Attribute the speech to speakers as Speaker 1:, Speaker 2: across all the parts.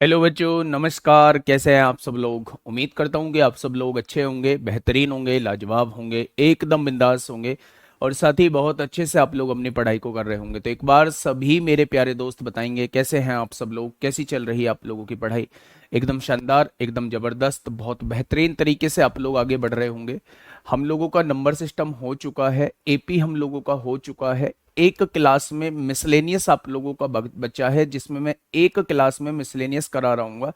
Speaker 1: Hello बच्चों, नमस्कार। कैसे हैं आप सब लोग? उम्मीद करता हूँ कि आप सब लोग अच्छे होंगे, बेहतरीन होंगे, लाजवाब होंगे, एकदम बिंदास होंगे और साथ ही बहुत अच्छे से आप लोग अपनी पढ़ाई को कर रहे होंगे। तो एक बार सभी मेरे प्यारे दोस्त बताएंगे कैसे हैं आप सब लोग, कैसी चल रही है आप लोगों की पढ़ाई? एकदम शानदार, एकदम जबरदस्त, बहुत बेहतरीन तरीके से आप लोग आगे बढ़ रहे होंगे। हम लोगों का नंबर सिस्टम हो चुका है, एपी हम लोगों का हो चुका है। एक क्लास में मिसलेनियस आप लोगों का बच्चा है, जिसमें मैं एक क्लास में मिसलेनियस करा रहा हूँ,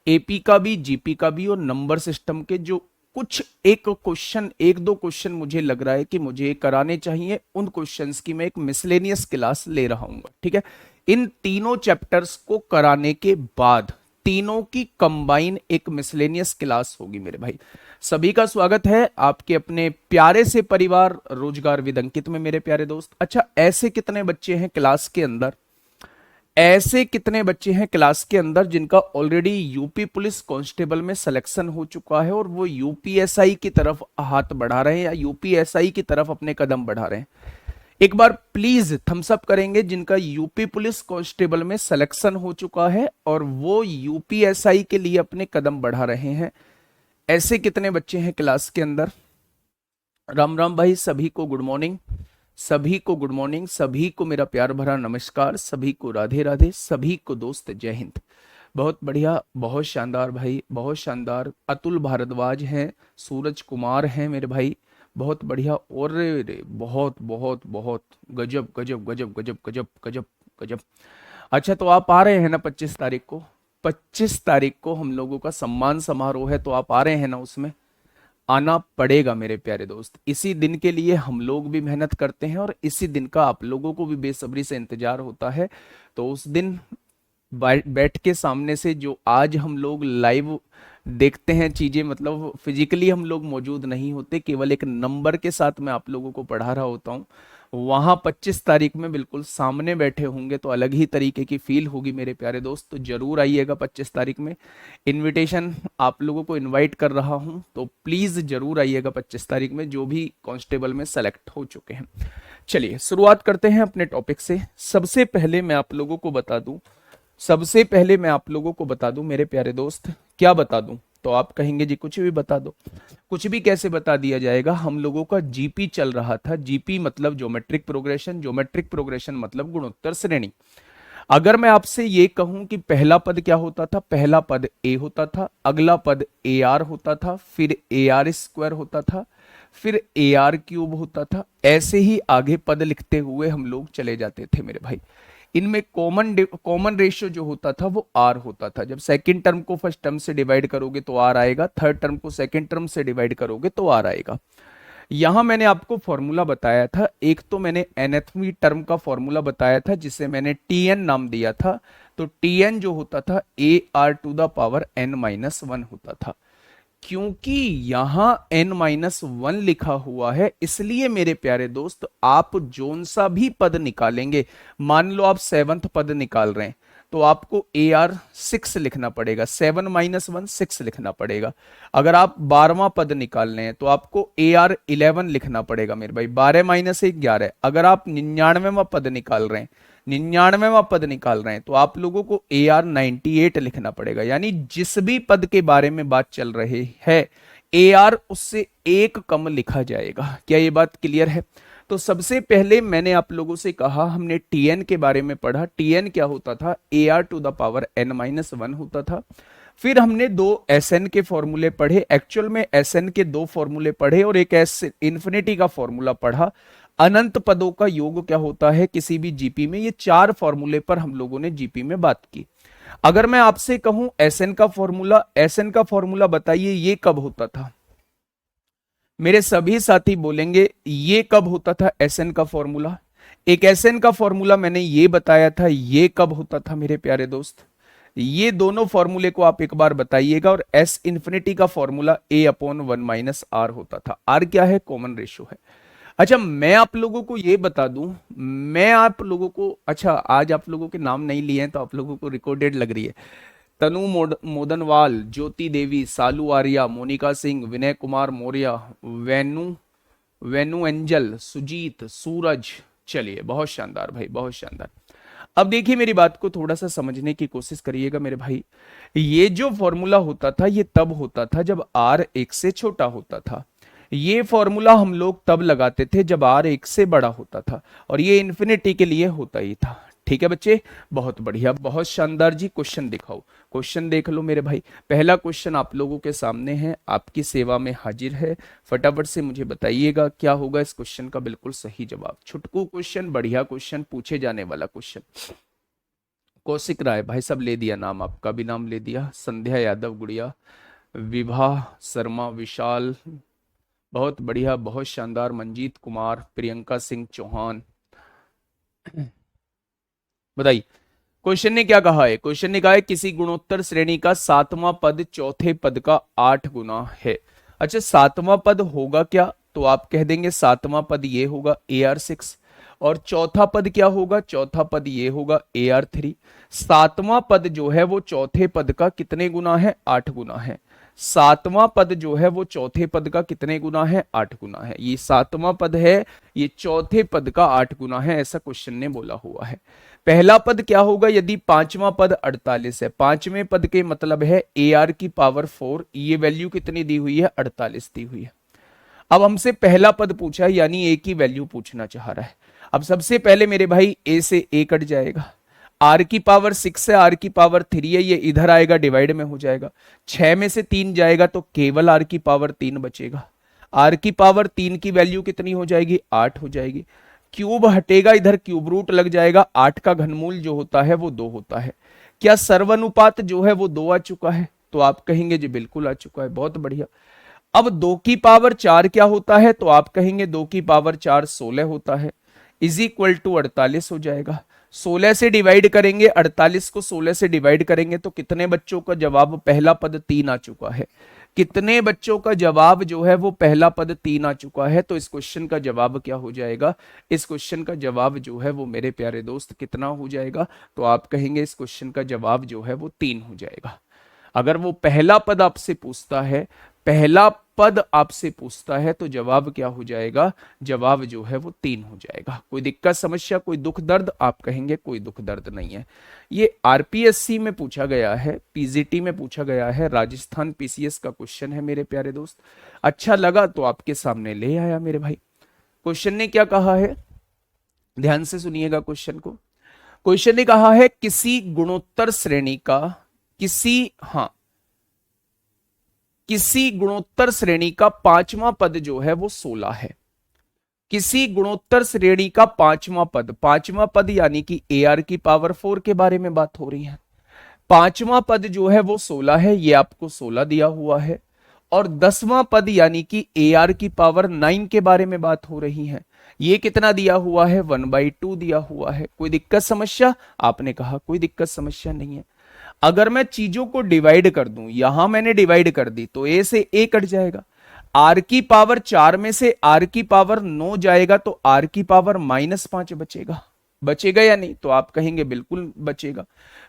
Speaker 1: एपी का भी, जीपी का भी, और नंबर सिस्टम के जो कुछ एक क्वेश्चन, एक दो क्वेश्चन मुझे लग रहा है कि मुझे कराने चाहिए, उन क्वेश्चंस की मैं एक मिसलेनियस क्लास ले रहा हूँ। ठीक है, इन तीनों चैप्टर्स को कराने के बाद तीनों की कंबाइन एक मिसलेनियस क्लास होगी मेरे भाई। सभी का स्वागत है आपके अपने प्यारे से परिवार रोजगार विद अंकित में मेरे प्यारे दोस्त। अच्छा, ऐसे कितने बच्चे हैं क्लास के अंदर, ऐसे कितने बच्चे हैं क्लास के अंदर जिनका ऑलरेडी यूपी पुलिस कांस्टेबल में सिलेक्शन हो चुका है और वो यूपीएसआई की तरफ हाथ बढ़ा रहे हैं या यूपीएसआई की तरफ अपने कदम बढ़ा रहे हैं? एक बार प्लीज थम्स अप करेंगे जिनका यूपी पुलिस कांस्टेबल में सिलेक्शन हो चुका है और वो यूपीएसआई के लिए अपने कदम बढ़ा रहे हैं। ऐसे कितने बच्चे हैं क्लास के अंदर? राम राम भाई, सभी को गुड मॉर्निंग, सभी को गुड मॉर्निंग, सभी को मेरा प्यार भरा नमस्कार, सभी को राधे राधे, सभी को दोस्त जय हिंद। बहुत बढ़िया, बहुत शानदार भाई, बहुत शानदार। अतुल भारद्वाज हैं, सूरज कुमार हैं मेरे भाई, बहुत बढ़िया। और रे बहुत बहुत बहुत गजब गजब गजब गजब गजब गजब गजब। अच्छा, तो आप आ रहे हैं ना 25 तारीख को? 25 तारीख को हम लोगों का सम्मान समारोह है, तो आप आ रहे हैं ना? उसमें आना पड़ेगा मेरे प्यारे दोस्त। इसी दिन के लिए हम लोग भी मेहनत करते हैं और इसी दिन का आप लोगों को भी बेसब्री से इंतजार होता है। तो उस दिन बैठ के सामने से जो आज हम लोग लाइव देखते हैं चीजें, मतलब फिजिकली हम लोग मौजूद नहीं होते, केवल एक नंबर के साथ मैं आप लोगों को पढ़ा रहा होता हूँ। वहां 25 तारीख में बिल्कुल सामने बैठे होंगे तो अलग ही तरीके की फील होगी मेरे प्यारे दोस्त। तो जरूर आइएगा 25 तारीख में। इनविटेशन आप लोगों को इनवाइट कर रहा हूं, तो प्लीज जरूर आइएगा 25 तारीख में, जो भी कांस्टेबल में सेलेक्ट हो चुके हैं। चलिए शुरुआत करते हैं अपने टॉपिक से। सबसे पहले मैं आप लोगों को बता दूं, सबसे पहले मैं आप लोगों को बता दूं मेरे प्यारे दोस्त। क्या बता दूं? तो आप कहेंगे जी कुछ भी बता दो। कुछ भी कैसे बता दिया जाएगा? हम लोगों का जीपी चल रहा था। जीपी मतलब ज्योमेट्रिक प्रोग्रेशन, ज्योमेट्रिक प्रोग्रेशन मतलब गुणोत्तर श्रेणी। अगर मैं आपसे ये कहूं कि पहला पद क्या होता था, पहला पद ए होता था, अगला पद ए आर होता था, फिर ए आर स्क्वायर होता था, फिर ए आर क्यूब होता था, ऐसे ही आगे पद लिखते हुए हम लोग चले जाते थे मेरे भाई। इनमें कॉमन कॉमन रेशियो जो होता था वो आर होता था। जब सेकंड टर्म को फर्स्ट टर्म से डिवाइड करोगे तो आर आएगा, थर्ड टर्म को सेकंड टर्म से डिवाइड करोगे तो आर आएगा। यहां मैंने आपको फॉर्मूला बताया था, एक तो मैंने nthवीं टर्म का फॉर्मूला बताया था जिसे मैंने टीएन नाम दिया था। तो टीएन जो होता था a r to the power n minus one होता था। क्योंकि यहां n माइनस वन लिखा हुआ है, इसलिए मेरे प्यारे दोस्त आप जोन सा भी पद निकालेंगे, मान लो आप सेवंथ पद निकाल रहे हैं, तो आपको ए आर सिक्स लिखना पड़ेगा, 7 - 1 6 लिखना पड़ेगा। अगर आप 12वां पद निकाल रहे हैं तो आपको ए आर 11 लिखना पड़ेगा मेरे भाई, 12 - 1 11। अगर आप 99वां पद निकाल रहे हैं, 99वां पद निकाल रहे हैं तो आप लोगों को ए आर 98 लिखना पड़ेगा। यानी जिस भी पद के बारे में बात चल रही है, ए आर उससे एक कम लिखा जाएगा। क्या ये बात क्लियर है? तो सबसे पहले मैंने आप लोगों से कहा, हमने टीएन के बारे में पढ़ा। टीएन क्या होता था? A r to the power n minus one होता था। फिर हमने दो एस एन के फॉर्मूले पढ़े, एक्चुअल में एस एन के दो फॉर्मूले पढ़े और एक एस इन्फिनिटी का फॉर्मूला पढ़ा। अनंत पदों का योग क्या होता है किसी भी जीपी में, ये चार फॉर्मूले पर हम लोगों ने जीपी में बात की। अगर मैं आपसे कहूं एस एन का फॉर्मूला, एस एन का फॉर्मूला बताइए ये कब होता था? मेरे सभी साथी बोलेंगे ये कब होता था एस एन का फॉर्मूला। एक एस एन का फॉर्मूला मैंने ये बताया था, ये कब होता था मेरे प्यारे दोस्त? ये दोनों फॉर्मूले को आप एक बार बताइएगा। और एस इंफिनिटी का formula a upon one minus r होता था। आर क्या है? कॉमन रेशियो है। अच्छा, मैं आप लोगों को ये बता दूं, मैं आप लोगों को, अच्छा आज आप लोगों के नाम नहीं लिए हैं तो आप लोगों को रिकॉर्डेड लग रही है। तनु मोदनवाल, ज्योति देवी, सालू आर्या, मोनिका सिंह, विनय कुमार मौर्य, वेनु वेनु एंजल, सुजीत, सूरज। चलिए बहुत शानदार भाई, बहुत शानदार। अब देखिए मेरी बात को थोड़ा सा समझने की कोशिश करिएगा मेरे भाई। ये जो फॉर्मूला होता था ये तब होता था जब r एक से छोटा होता था। ये फॉर्मूला हम लोग तब लगाते थे जब r एक से बड़ा होता था, और ये इन्फिनिटी के लिए होता ही था। ठीक है बच्चे, बहुत बढ़िया, बहुत शानदार जी। क्वेश्चन दिखाओ, क्वेश्चन देख लो मेरे भाई। पहला क्वेश्चन आप लोगों के सामने है, आपकी सेवा में हाजिर है। फटाफट से मुझे बताइएगा क्या होगा इस क्वेश्चन का बिल्कुल सही जवाब। छुटकू क्वेश्चन, बढ़िया क्वेश्चन, पूछे जाने वाला क्वेश्चन। कौशिक राय भाई सब ले दिया नाम, आपका भी नाम ले दिया। संध्या यादव गुड़िया, विभा शर्मा, विशाल, बहुत बढ़िया, बहुत शानदार। मंजीत कुमार, प्रियंका सिंह चौहान, बताइए क्वेश्चन ने क्या कहा है। क्वेश्चन ने कहा है किसी गुणोत्तर श्रेणी का सातवां पद चौथे पद का 8 गुना है। अच्छा, सातवां पद होगा क्या, तो आप कह देंगे सातवां पद ये होगा AR6, और चौथा पद क्या होगा, चौथा पद ये होगा AR3। सातवां पद जो है वो चौथे पद का कितने गुना है, 8 गुना है। सातवां पद जो है वो चौथे पद का कितने गुना है, 8 गुना है। ये सातवां पद है, ये चौथे पद का 8 गुना है, ऐसा क्वेश्चन ने बोला हुआ है। पहला पद क्या होगा, यदि पांचवा पद 48 है, पांचवें पद के मतलब है AR की पावर 4, ये वैल्यू कितनी दी हुई है, 48 दी हुई है। अब हमसे पहला पद पूछा है, यानी A की वैल्यू पूछना चाह रहा है। अब सबसे पहले मेरे भाई A से A कट जाएगा, R की पावर 6 है, R की पावर 3 है, ये इधर आएगा डिवाइड में हो जाएगा। 6 में से 3 जाएगा तो केवल R की पावर 3 बचेगा। R की पावर 3 की वैल्यू कितनी हो जाएगी, 8 हो जाएगी। क्यूब हटेगा, इधर क्यूब रूट लग जाएगा। 8 का घनमूल जो होता है वो 2 होता है। क्या सर्वानुपात जो है वो 2 आ चुका है, तो आप कहेंगे जी बिल्कुल आ चुका है, बहुत बढ़िया। अब 2 की पावर 4 क्या होता है, तो आप कहेंगे 2 की पावर 4 16 होता है, इज इक्वल टू 48 हो जाएगा। 16 से डिवाइड करेंगे, 48 को 16 से डिवाइड करेंगे तो कितने बच्चों का जवाब, पहला पद 3 आ चुका है। कितने बच्चों का जवाब जो है वो पहला पद 3 आ चुका है। तो इस क्वेश्चन का जवाब क्या हो जाएगा, इस क्वेश्चन का जवाब जो है वो मेरे प्यारे दोस्त कितना हो जाएगा, तो आप कहेंगे इस क्वेश्चन का जवाब जो है वो 3 हो जाएगा। अगर वो पहला पद आपसे पूछता है, पहला पद आपसे पूछता है तो जवाब क्या हो जाएगा, जवाब जो है वो 3 हो जाएगा। कोई दिक्कत समस्या, कोई दुख दर्द, आप कहेंगे कोई दुख दर्द नहीं है। ये आरपीएससी में पूछा गया है, पीजीटी में पूछा गया है, राजस्थान पीसीएस का क्वेश्चन है मेरे प्यारे दोस्त। अच्छा लगा तो आपके सामने ले आया मेरे भाई। क्वेश्चन ने क्या कहा है, ध्यान से सुनिएगा क्वेश्चन को। क्वेश्चन ने कहा है किसी गुणोत्तर श्रेणी का, किसी गुणोत्तर श्रेणी का पांचवा पद जो है वो 16 है। किसी गुणोत्तर श्रेणी का पांचवा पद यानी कि AR की पावर 4 के बारे में बात हो रही है। पांचवा पद जो है वो 16 है, ये आपको 16 दिया हुआ है। और 10वां पद यानी कि AR की पावर 9 के बारे में बात हो रही है, ये कितना दिया हुआ है, 1/2 दिया हुआ है। कोई दिक्कत समस्या, आपने कहा कोई दिक्कत समस्या नहीं है। अगर मैं चीजों को डिवाइड कर दूं, यहां मैंने डिवाइड कर दी तो A से A कट जाएगा। R की पावर 4 में से R की पावर 9 जाएगा तो R की पावर -5 बचेगा। बचेगा या नहीं, तो आप कहेंगे बिल्कुल बचेगा।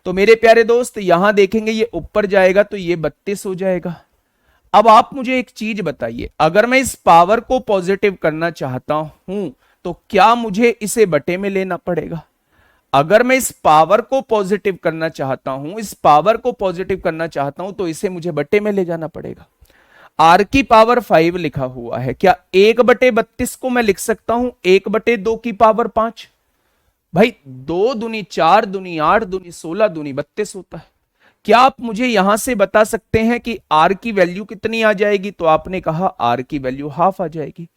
Speaker 1: तो मेरे प्यारे दोस्त यहां देखेंगे ये ऊपर जाएगा तो ये 32 हो जाएगा। अब आप मुझे एक चीज बताइए, अगर मैं इस पावर को पॉजिटिव करना चाहता हूं तो क्या मुझे इसे बटे में लेना पड़ेगा। अगर मैं इस पावर को पॉजिटिव करना चाहता हूं, इस पावर को पॉजिटिव करना चाहता हूं तो इसे मुझे बटे में ले जाना पड़ेगा। R की पावर 5 लिखा हुआ है, क्या 1/32 को मैं लिख सकता हूं 1/2 की पावर 5। भाई 2 दूनी 4 दूनी 8 दूनी 16 दूनी 32 होता है। क्या आप मुझे यहां से बता सकते हैं कि R की वैल्यू कितनी आ जाएगी, तो आपने कहा R की वैल्यू हाफ आ जाएगी।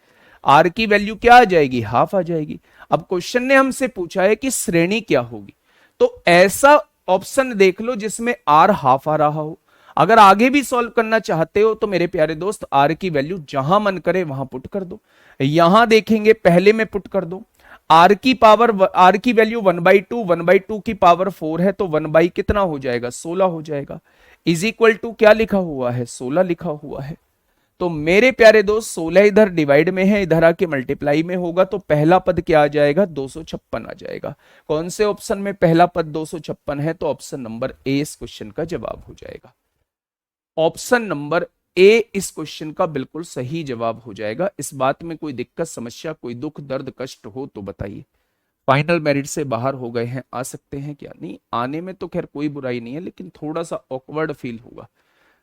Speaker 1: R की वैल्यू क्या आ जाएगी, हाफ आ जाएगी। अब क्वेश्चन ने हमसे पूछा है कि श्रेणी क्या होगी, तो ऐसा ऑप्शन देख लो जिसमें R हाफ आ रहा हो। अगर आगे भी सॉल्व करना चाहते हो तो मेरे प्यारे दोस्त R की वैल्यू जहां मन करे वहां पुट कर दो। यहां देखेंगे पहले में पुट कर दो। R की वैल्यू 1/2 की पावर 4 है तो 1 कितना हो जाएगा, 16 हो जाएगा। इज इक्वल टू क्या लिखा हुआ है, 16 लिखा हुआ है। तो मेरे प्यारे दोस्त 16 इधर डिवाइड में है, इधर आके मल्टीप्लाई में होगा तो पहला पद क्या आ जाएगा, 256 आ जाएगा। कौन से ऑप्शन में पहला पद 256 है, तो ऑप्शन नंबर ए इस क्वेश्चन का जवाब हो जाएगा। ऑप्शन नंबर ए इस क्वेश्चन का बिल्कुल सही जवाब हो जाएगा। इस बात में कोई दिक्कत समस्या, कोई दुख दर्द कष्ट हो तो बताइए। फाइनल मेरिट से बाहर हो गए हैं, आ सकते हैं क्या? नहीं, आने में तो खैर कोई बुराई नहीं है, लेकिन थोड़ा सा ऑकवर्ड फील होगा,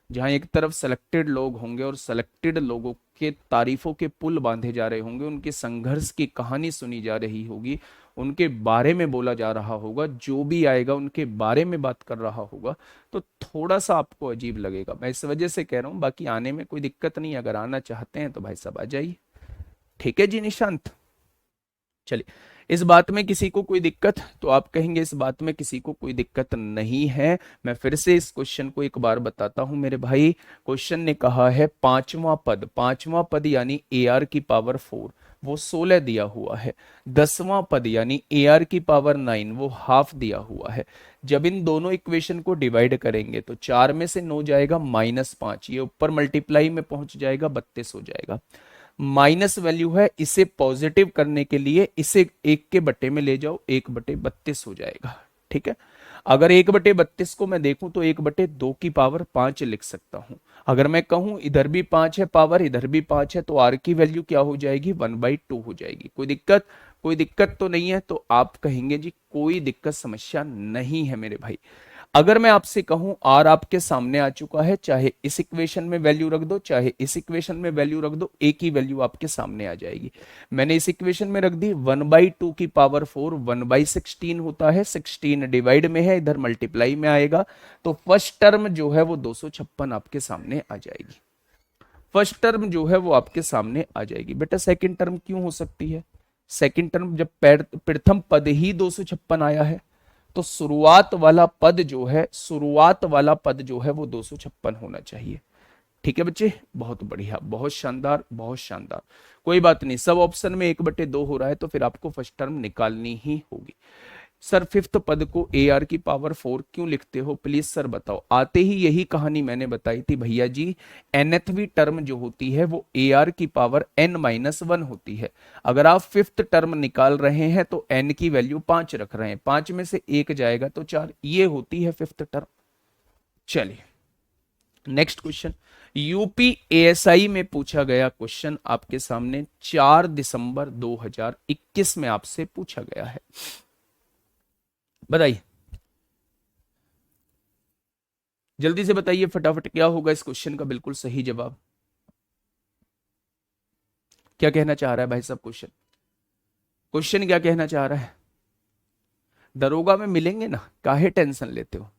Speaker 1: जहां एक तरफ सेलेक्टेड लोग होंगे और सेलेक्टेड लोगों के तारीफों के पुल बांधे जा रहे होंगे, उनके संघर्ष की कहानी सुनी जा रही होगी, उनके बारे में बोला जा रहा होगा, जो भी आएगा उनके बारे में बात कर रहा होगा, तो थोड़ा सा आपको अजीब लगेगा। मैं इस वजह से कह रहा हूं, बाकी आने में कोई दिक्कत नहीं, अगर आना चाहते हैं तो भाई साहब आ जाइए। ठीक है जी निशांत, चलिए। इस बात में किसी को कोई दिक्कत, तो आप कहेंगे इस बात में किसी को कोई दिक्कत नहीं है। मैं फिर से इस क्वेश्चन को एक बार बताता हूं मेरे भाई। क्वेश्चन ने कहा है पांचवां पद यानी ए आर की पावर 4, वो 16 दिया हुआ है। 10वां पद यानी ए आर की पावर 9, वो हाफ दिया हुआ है। जब इन दोनों इक्वेशन को डिवाइड करेंगे तो 4 में से 9 जाएगा -5, ये ऊपर मल्टीप्लाई में पहुंच जाएगा, 32 हो जाएगा। माइनस वैल्यू है, इसे पॉजिटिव करने के लिए इसे 1/2 में ले जाओ, 1/32 हो जाएगा। ठीक है, अगर 1/32 को मैं देखूं तो 1/2 की पावर 5 लिख सकता हूं। अगर मैं कहूं इधर भी 5 है पावर, इधर भी 5 है, तो आर की वैल्यू क्या हो जाएगी? 1/2 हो जाएगी। कोई दिक्कत? कोई दिक्कत तो नहीं है, तो आप कहेंगे जी कोई दिक्कत समस्या नहीं है मेरे भाई। अगर मैं आपसे कहूं आर आपके सामने आ चुका है, चाहे इस इक्वेशन में वैल्यू रख दो, चाहे इस इक्वेशन में वैल्यू रख दो, एक ही वैल्यू आपके सामने आ जाएगी। मैंने इस इक्वेशन में रख दी 1/2 की पावर 4, 1/16 होता है, 16 डिवाइड में है, इधर मल्टीप्लाई में आएगा, तो फर्स्ट टर्म जो है वो 256 आपके सामने आ जाएगी। फर्स्ट टर्म जो है वो आपके सामने आ जाएगी। बेटा सेकंड टर्म क्यों हो सकती है? सेकंड टर्म जब प्रथम पद ही 256 आया है, तो शुरुआत वाला पद जो है वो 256 होना चाहिए। ठीक है बच्चे, बहुत बढ़िया, बहुत शानदार, बहुत शानदार। कोई बात नहीं, सब ऑप्शन में 1/2 हो रहा है, तो फिर आपको फर्स्ट टर्म निकालनी ही होगी। सर फिफ्थ पद को ए आर की पावर 4 क्यों लिखते हो, प्लीज सर बताओ। आते ही यही कहानी मैंने बताई थी भैया जी। nthवी टर्म जो होती है वो ए आर की पावर n-1 होती है। अगर आप फिफ्थ टर्म निकाल रहे हैं तो n की वैल्यू 5 रख रहे हैं, 5 में से 1 जाएगा तो 4, ये होती है फिफ्थ टर्म। चलिए नेक्स्ट क्वेश्चन, यूपीएसआई में पूछा गया क्वेश्चन आपके सामने 4 दिसंबर 2021 में आपसे पूछा गया है। बताइए, जल्दी से बताइए फटाफट, क्या होगा इस क्वेश्चन का बिल्कुल सही जवाब? क्या कहना चाह रहा है भाई साहब क्वेश्चन? क्वेश्चन क्या कहना चाह रहा है? दरोगा में मिलेंगे ना, काहे टेंशन लेते हो?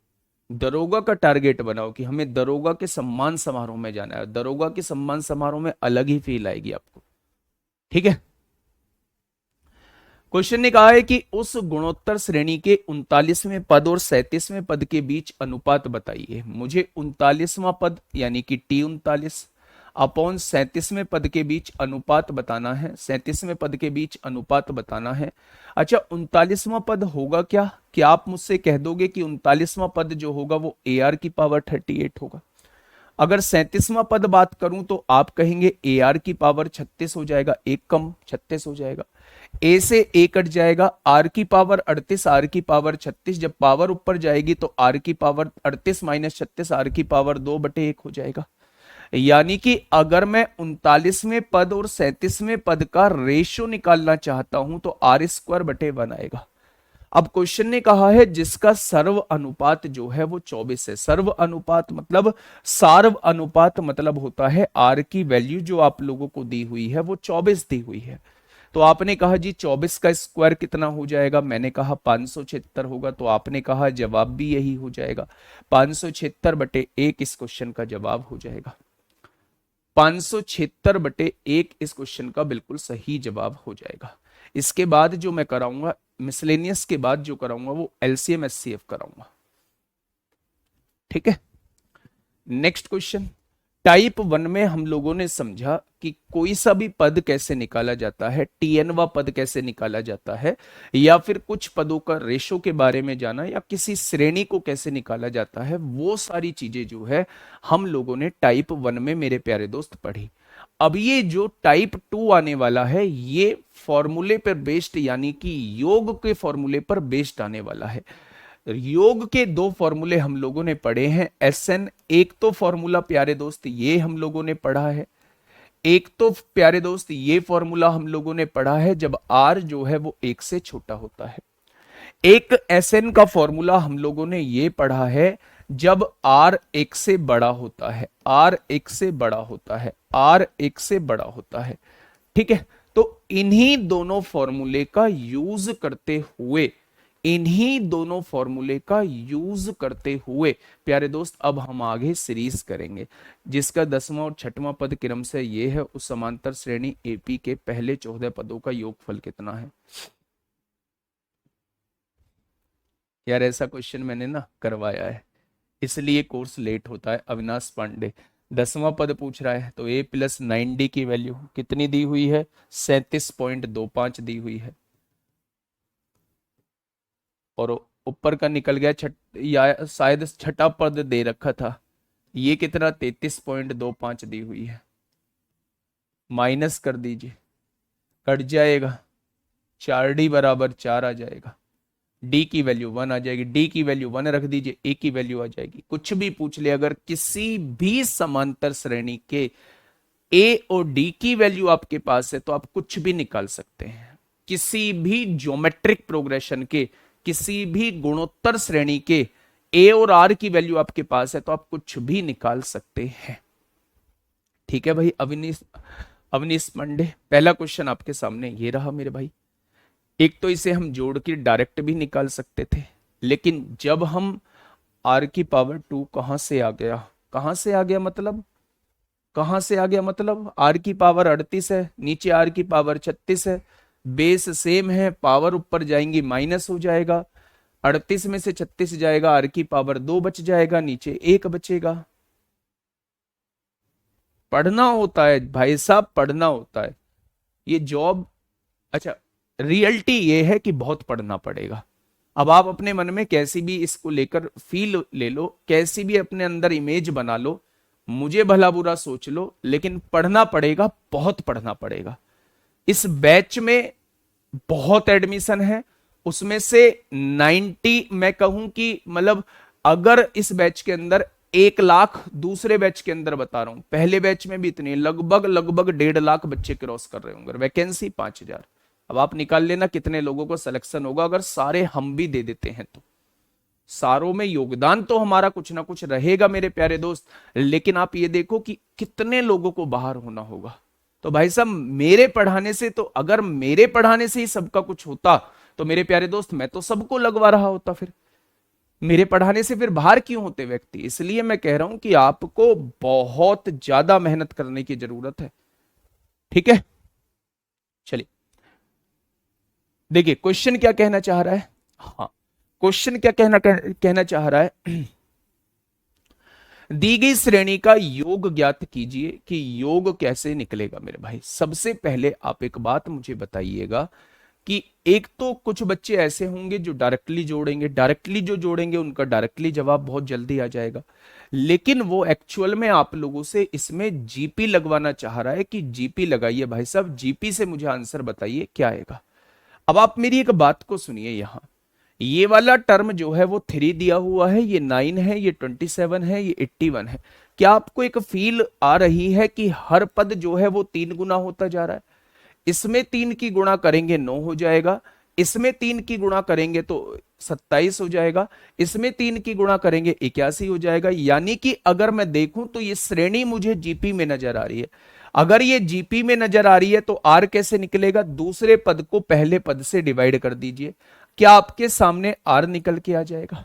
Speaker 1: दरोगा का टारगेट बनाओ कि हमें दरोगा के सम्मान समारोह में जाना है। दरोगा के सम्मान समारोह में अलग ही फील आएगी आपको। ठीक है, क्वेश्चन ने कहा है कि उस गुणोत्तर श्रेणी के 39वें पद और 37वें पद के बीच अनुपात बताइए। मुझे 39वां पद यानी कि T39 अपॉन 37वें पद के बीच अनुपात बताना है, 37वें पद के बीच अनुपात बताना है। अच्छा 39वां पद होगा क्या? क्या आप मुझसे कह दोगे कि 39वां पद जो होगा वो ए आर की पावर 38 होगा? अगर 37वां पद बात करूं तो आप कहेंगे ए आर की पावर 36 हो जाएगा, एक कम 36 हो जाएगा। ए से ए कट जाएगा, आर की पावर 38, आर की पावर 36, जब पावर ऊपर जाएगी तो आर की पावर 38 - 36, आर की पावर 2/1 हो जाएगा। यानी कि अगर मैं 39वें पद और 37वें पद का रेशियो निकालना चाहता हूं तो R²/1 आएगा। अब क्वेश्चन ने कहा है जिसका सर्व अनुपात जो है वो 24 है। सर्व अनुपात मतलब, सार्व अनुपात मतलब होता है आर की वैल्यू जो आप लोगों को दी हुई है वो 24 दी हुई है। तो आपने कहा जी 24 का स्क्वायर कितना हो जाएगा? मैंने कहा 576 होगा, तो आपने कहा जवाब भी यही हो जाएगा, 576/1 इस क्वेश्चन का जवाब हो जाएगा। 576/1 इस क्वेश्चन का बिल्कुल सही जवाब हो जाएगा। इसके बाद जो मैं कराऊंगा, मिसलेनियस के बाद जो कराऊंगा वो एलसीएम एचसीएफ कराऊंगा। ठीक है, नेक्स्ट क्वेश्चन। टाइप 1 में हम लोगों ने समझा कि कोई सा भी पद कैसे निकाला जाता है, टीएनवा पद कैसे निकाला जाता है, या फिर कुछ पदों का रेशो के बारे में जाना, या किसी श्रेणी को कैसे निकाला जाता है, वो सारी चीजें जो है हम लोगों ने टाइप 1 में मेरे प्यारे दोस्त पढ़ी। अब ये जो टाइप 2 आने वाला है ये फॉर्मूले पर बेस्ड यानी कि योग के फॉर्मूले पर बेस्ड आने वाला है। योग के दो फॉर्मूले हम लोगों ने पढ़े हैं, एस एन, एक तो फॉर्मूला प्यारे दोस्त ये हम लोगों ने पढ़ा है, एक तो प्यारे दोस्त ये फॉर्मूला हम लोगों ने पढ़ा है जब आर जो है वो एक से छोटा होता है। एक एसएन का फॉर्मूला हम लोगों ने ये पढ़ा है जब आर एक से बड़ा होता है, आर एक से बड़ा होता है, आर एक से बड़ा होता है। ठीक है, तो इन्हीं दोनों फॉर्मूले का यूज करते हुए, इन्हीं दोनों फॉर्मूले का यूज करते हुए प्यारे दोस्त अब हम आगे सीरीज करेंगे जिसका 10वां और 6वां पद क्रम से ये है, उस समांतर श्रेणी एपी के पहले 14 पदों का योगफल कितना है। यार ऐसा क्वेश्चन मैंने ना करवाया है, इसलिए कोर्स लेट होता है। अविनाश पांडे 10वां पद पूछ रहा है, तो a प्लस 9d की वैल्यू कितनी दी हुई है, 37.25 दी हुई है। और ऊपर का निकल गया या शायद छठा पद दे रखा था, ये कितना 33.25 दी हुई है। माइनस कर दीजिए, कट जाएगा, 4d बराबर 4 आ जाएगा, डी की वैल्यू 1 आ जाएगी, डी की वैल्यू 1 रख दीजिए, ए की वैल्यू आ जाएगी। कुछ भी पूछ ले, अगर किसी भी समांतर श्रेणी के ए और डी की वैल्यू आपके पास है तो आप कुछ भी निकाल सकते हैं। किसी भी ज्योमेट्रिक प्रोग्रेशन के, किसी भी गुणोत्तर श्रेणी के ए और आर की वैल्यू आपके पास है तो आप कुछ भी निकाल सकते हैं। ठीक है भाई। अविनीश अवनीश पांडे, पहला क्वेश्चन आपके सामने ये रहा मेरे भाई। एक तो इसे हम जोड़ के डायरेक्ट भी निकाल सकते थे, लेकिन जब हम आर की पावर 2 कहां से आ गया, कहां से आ गया मतलब, कहां से आ गया मतलब, आर की पावर 38 है, नीचे आर की पावर 36 है, बेस सेम है, पावर ऊपर जाएंगी माइनस हो जाएगा, 38 में से 36 जाएगा, आर की पावर 2 बच जाएगा, नीचे 1 बचेगा। पढ़ना होता है भाई साहब, पढ़ना होता है ये जॉब। अच्छा, रियलिटी ये है कि बहुत पढ़ना पड़ेगा। अब आप अपने मन में कैसी भी इसको लेकर फील ले लो, कैसी भी अपने अंदर इमेज बना लो, मुझे भला बुरा सोच लो, लेकिन पढ़ना पड़ेगा, बहुत पढ़ना पड़ेगा। इस बैच में बहुत एडमिशन है, उसमें से 90 मैं कहूं कि मतलब अगर इस बैच के अंदर 1 लाख, दूसरे बैच के अंदर बता रहा हूं, पहले बैच में भी इतने लगभग लगभग 1.5 लाख बच्चे क्रॉस कर रहे होंगे, वैकेंसी 5,000। अब आप निकाल लेना कितने लोगों को सिलेक्शन होगा अगर सारे हम भी दे देते हैं तो। सारों में योगदान तो हमारा कुछ ना कुछ रहेगा मेरे प्यारे दोस्त, लेकिन आप ये देखो कि कितने लोगों को बाहर होना होगा। तो भाई साहब मेरे पढ़ाने से, तो अगर मेरे पढ़ाने से ही सबका कुछ होता तो मेरे प्यारे दोस्त मैं तो सबको लगवा रहा होता, फिर मेरे पढ़ाने से फिर बाहर क्यों होते व्यक्ति। इसलिए मैं कह रहा हूं कि आपको बहुत ज्यादा मेहनत करने की जरूरत है। ठीक है, चलिए देखिए क्वेश्चन क्या कहना चाह रहा है। हाँ, क्वेश्चन क्या कहना चाह रहा है, दी गई श्रेणी का योग ज्ञात कीजिए कि योग कैसे निकलेगा मेरे भाई। सबसे पहले आप एक बात मुझे बताइएगा कि एक तो कुछ बच्चे ऐसे होंगे जो डायरेक्टली जोड़ेंगे, डायरेक्टली जो जोड़ेंगे उनका डायरेक्टली जवाब बहुत जल्दी आ जाएगा, लेकिन वो एक्चुअल में आप लोगों से इसमें जीपी लगवाना चाह रहा है कि जीपी लगाइए भाई साहब, जीपी से मुझे आंसर बताइए क्या आएगा। अब आप मेरी एक बात को सुनिए, यहां ये वाला टर्म जो है वो 3 दिया हुआ है, ये 9 है, ये 27 है, ये 81 है। क्या आपको एक फील आ रही है कि हर पद जो है वो 3 गुना होता जा रहा है। इसमें 3 की गुणा करेंगे 9 हो जाएगा, इसमें 3 की गुणा करेंगे तो 27 हो जाएगा, इसमें 3 की गुणा करेंगे 81 हो जाएगा। यानी कि अगर मैं देखूं तो ये श्रेणी मुझे जीपी में नजर आ रही है। अगर ये जीपी में नजर आ रही है तो आर कैसे निकलेगा, दूसरे पद को पहले पद से डिवाइड कर दीजिए, क्या आपके सामने आर निकल के आ जाएगा।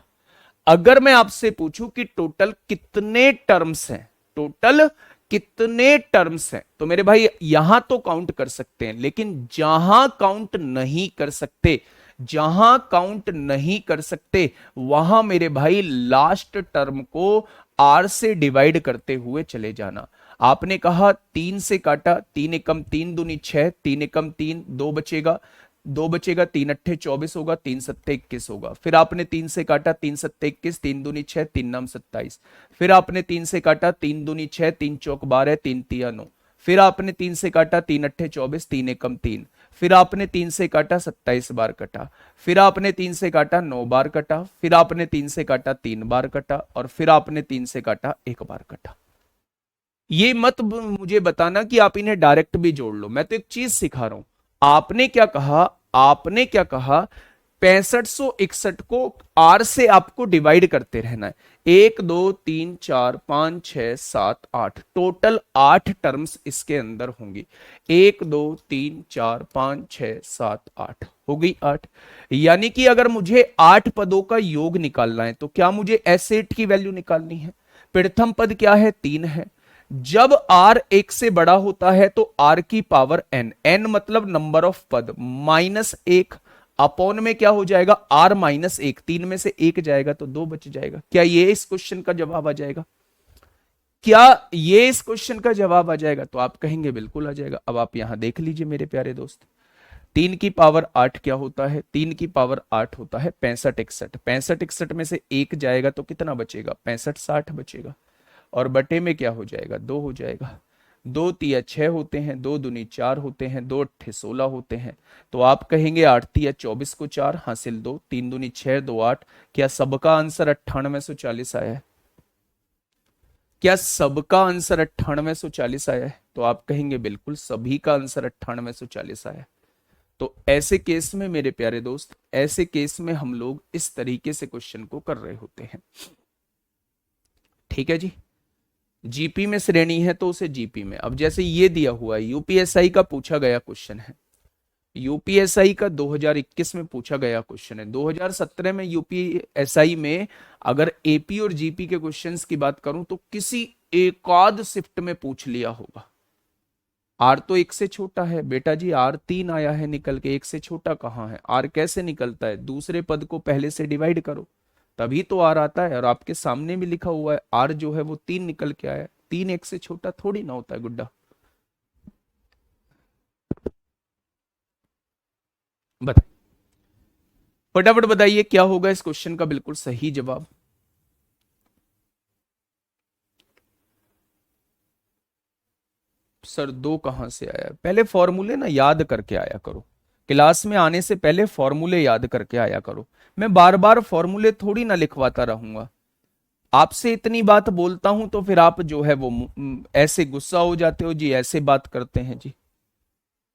Speaker 1: अगर मैं आपसे पूछूं कि टोटल कितने टर्म्स हैं, टोटल कितने टर्म्स हैं, तो मेरे भाई यहां तो काउंट कर सकते हैं, लेकिन जहां काउंट नहीं कर सकते, जहां काउंट नहीं कर सकते वहां मेरे भाई लास्ट टर्म को आर से डिवाइड करते हुए चले जाना। आपने कहा 3 से काटा, 3 एकम 3 दूनी 6, 3 एकम 3, 2 बचेगा, 2 बचेगा, 3 अट्ठे 24 होगा, 3 सत्ते 21 होगा। फिर आपने 3 से काटा, 3 सत्ते 21, 3 दूनी 6, 3 नाम 27। फिर आपने 3 से काटा, 3 दूनी 6, 3 चौक 12, 3 तिया 9। फिर आपने 3 से काटा, 3 अट्ठे 24, 3 एकम 3। फिर आपने 3 से काटा, 27 बार कटा। फिर आपने 3 से काटा, 9 बार कटा। फिर आपने 3 से काटा, 3 बार कटा। और फिर आपने 3 से काटा, 1 बार कटा। ये मत मुझे बताना कि आप इन्हें डायरेक्ट भी जोड़ लो, मैं तो एक चीज सिखा रहा हूं। आपने क्या कहा, आपने क्या कहा, 6561 को आर से आपको डिवाइड करते रहना है। 1 2 3 4 5 6 7 8, टोटल 8 टर्म्स इसके अंदर होंगी। 1 2 3 4 5 6 7 8 हो गई 8। यानी कि अगर मुझे 8 पदों का योग निकालना है तो क्या मुझे एस8 की वैल्यू निकालनी है। प्रथम पद क्या है, 3 है। जब आर एक से बड़ा होता है तो आर की पावर एन, एन मतलब नंबर ऑफ पद, -1 अपॉन में क्या हो जाएगा, R-1, 3 में से 1 जाएगा तो 2 बच जाएगा। क्या ये इस क्वेश्चन का जवाब आ जाएगा, क्या ये इस क्वेश्चन का जवाब आ जाएगा, तो आप कहेंगे बिल्कुल आ जाएगा। अब आप यहां देख लीजिए मेरे प्यारे दोस्त, 3 की पावर 8 क्या होता है, 3 की पावर 8 होता है 65 61, 65 61 में से 1 जाएगा तो कितना बचेगा, 65 60 बचेगा। और बटे में क्या हो जाएगा, 2 हो जाएगा। 2 तिया 6 होते हैं, 2 दूनी 4 होते हैं, 2 अट्ठे 16 होते हैं। तो आप कहेंगे 8 तिया 24 को 4 हासिल 2, 3 दूनी 6 2 8। क्या सबका आंसर 9840 आया है, क्या सबका आंसर 9840 आया है, तो आप कहेंगे बिल्कुल सभी का आंसर 9840 आया है। तो ऐसे केस में मेरे प्यारे दोस्त, ऐसे केस में हम लोग इस तरीके से क्वेश्चन को कर रहे होते हैं। ठीक है जी, जीपी में श्रेणी है तो उसे जीपी में। अब जैसे ये दिया हुआ है, यूपीएसआई का पूछा गया क्वेश्चन है, यूपीएसआई का 2021 में पूछा गया क्वेश्चन है। 2017 में यूपीएसआई में अगर एपी और जीपी के क्वेश्चंस की बात करूं तो किसी एकाध शिफ्ट में पूछ लिया होगा। आर तो 1 से छोटा है बेटा जी, R3 आया है निकल के, 1 से छोटा कहां है। आर कैसे निकलता है, दूसरे पद को पहले से डिवाइड करो तभी तो आर आता है। और आपके सामने भी लिखा हुआ है आर जो है वो 3 निकल के आया है। 3 1 से छोटा थोड़ी ना होता है गुड्डा। बताइए, फटाफट बताइए क्या होगा इस क्वेश्चन का बिल्कुल सही जवाब। सर 2 कहां से आया, पहले फॉर्मूले ना याद करके आया करो, क्लास में आने से पहले फॉर्मूले याद करके आया करो। मैं बार बार फॉर्मूले थोड़ी ना लिखवाता रहूंगा। आपसे इतनी बात बोलता हूं तो फिर आप जो है वो ऐसे गुस्सा हो जाते हो जी, ऐसे बात करते हैं जी।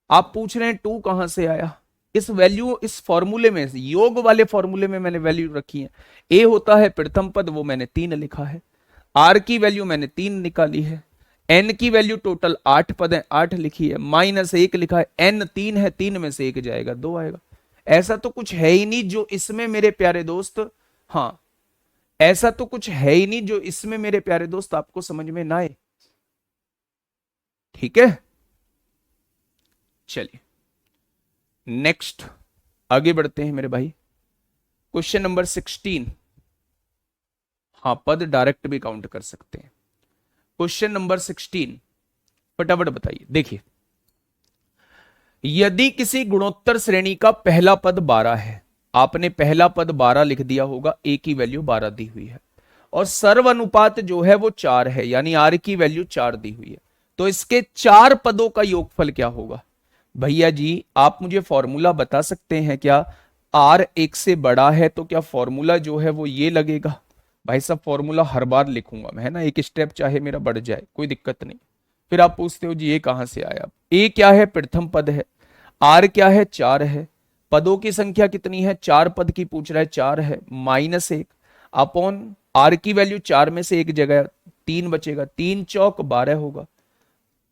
Speaker 1: आप पूछ रहे हैं 2 कहां से आया, इस वैल्यू, इस फॉर्मूले में, योग वाले फॉर्मूले में मैंने वैल्यू रखी है। ए होता है प्रथम पद, वो मैंने 3 लिखा है। आर की वैल्यू मैंने 3 निकाली है। एन की वैल्यू टोटल 8 पद है, 8 लिखी है, -1 लिखा है। एन 3 है, 3 में से 1 जाएगा 2 आएगा। ऐसा तो कुछ है ही नहीं जो इसमें मेरे प्यारे दोस्त, हाँ, ऐसा तो कुछ है ही नहीं जो इसमें मेरे प्यारे दोस्त आपको समझ में ना आए। ठीक है, चलिए नेक्स्ट आगे बढ़ते हैं मेरे भाई। क्वेश्चन नंबर 16, हाँ पद डायरेक्ट भी काउंट कर सकते हैं। क्वेश्चन नंबर 16 फटाफट बताइए। देखिए, यदि किसी गुणोत्तर श्रेणी का पहला पद 12 है, आपने पहला पद 12 लिख दिया होगा, ए की वैल्यू 12 दी हुई है, और सर्व अनुपात जो है वो 4 है, यानी आर की वैल्यू 4 दी हुई है, तो इसके 4 पदों का योगफल क्या होगा। भैया जी आप मुझे फॉर्मूला बता सकते हैं क्या, आर 1 से बड़ा है तो क्या फॉर्मूला जो है वो ये लगेगा। भाई साहब फॉर्मूला हर बार लिखूंगा मैं, है ना, एक स्टेप चाहे मेरा बढ़ जाए कोई दिक्कत नहीं। फिर आप पूछते हो जी ये कहां से आया, ए क्या है, प्रथम पद है, आर क्या है, 4 है, पदों की संख्या कितनी है, 4 पद की पूछ रहा है, 4 है, -1 अपॉन आर की वैल्यू 4 में से 1 जगह 3 बचेगा, 3 चौक 12 होगा।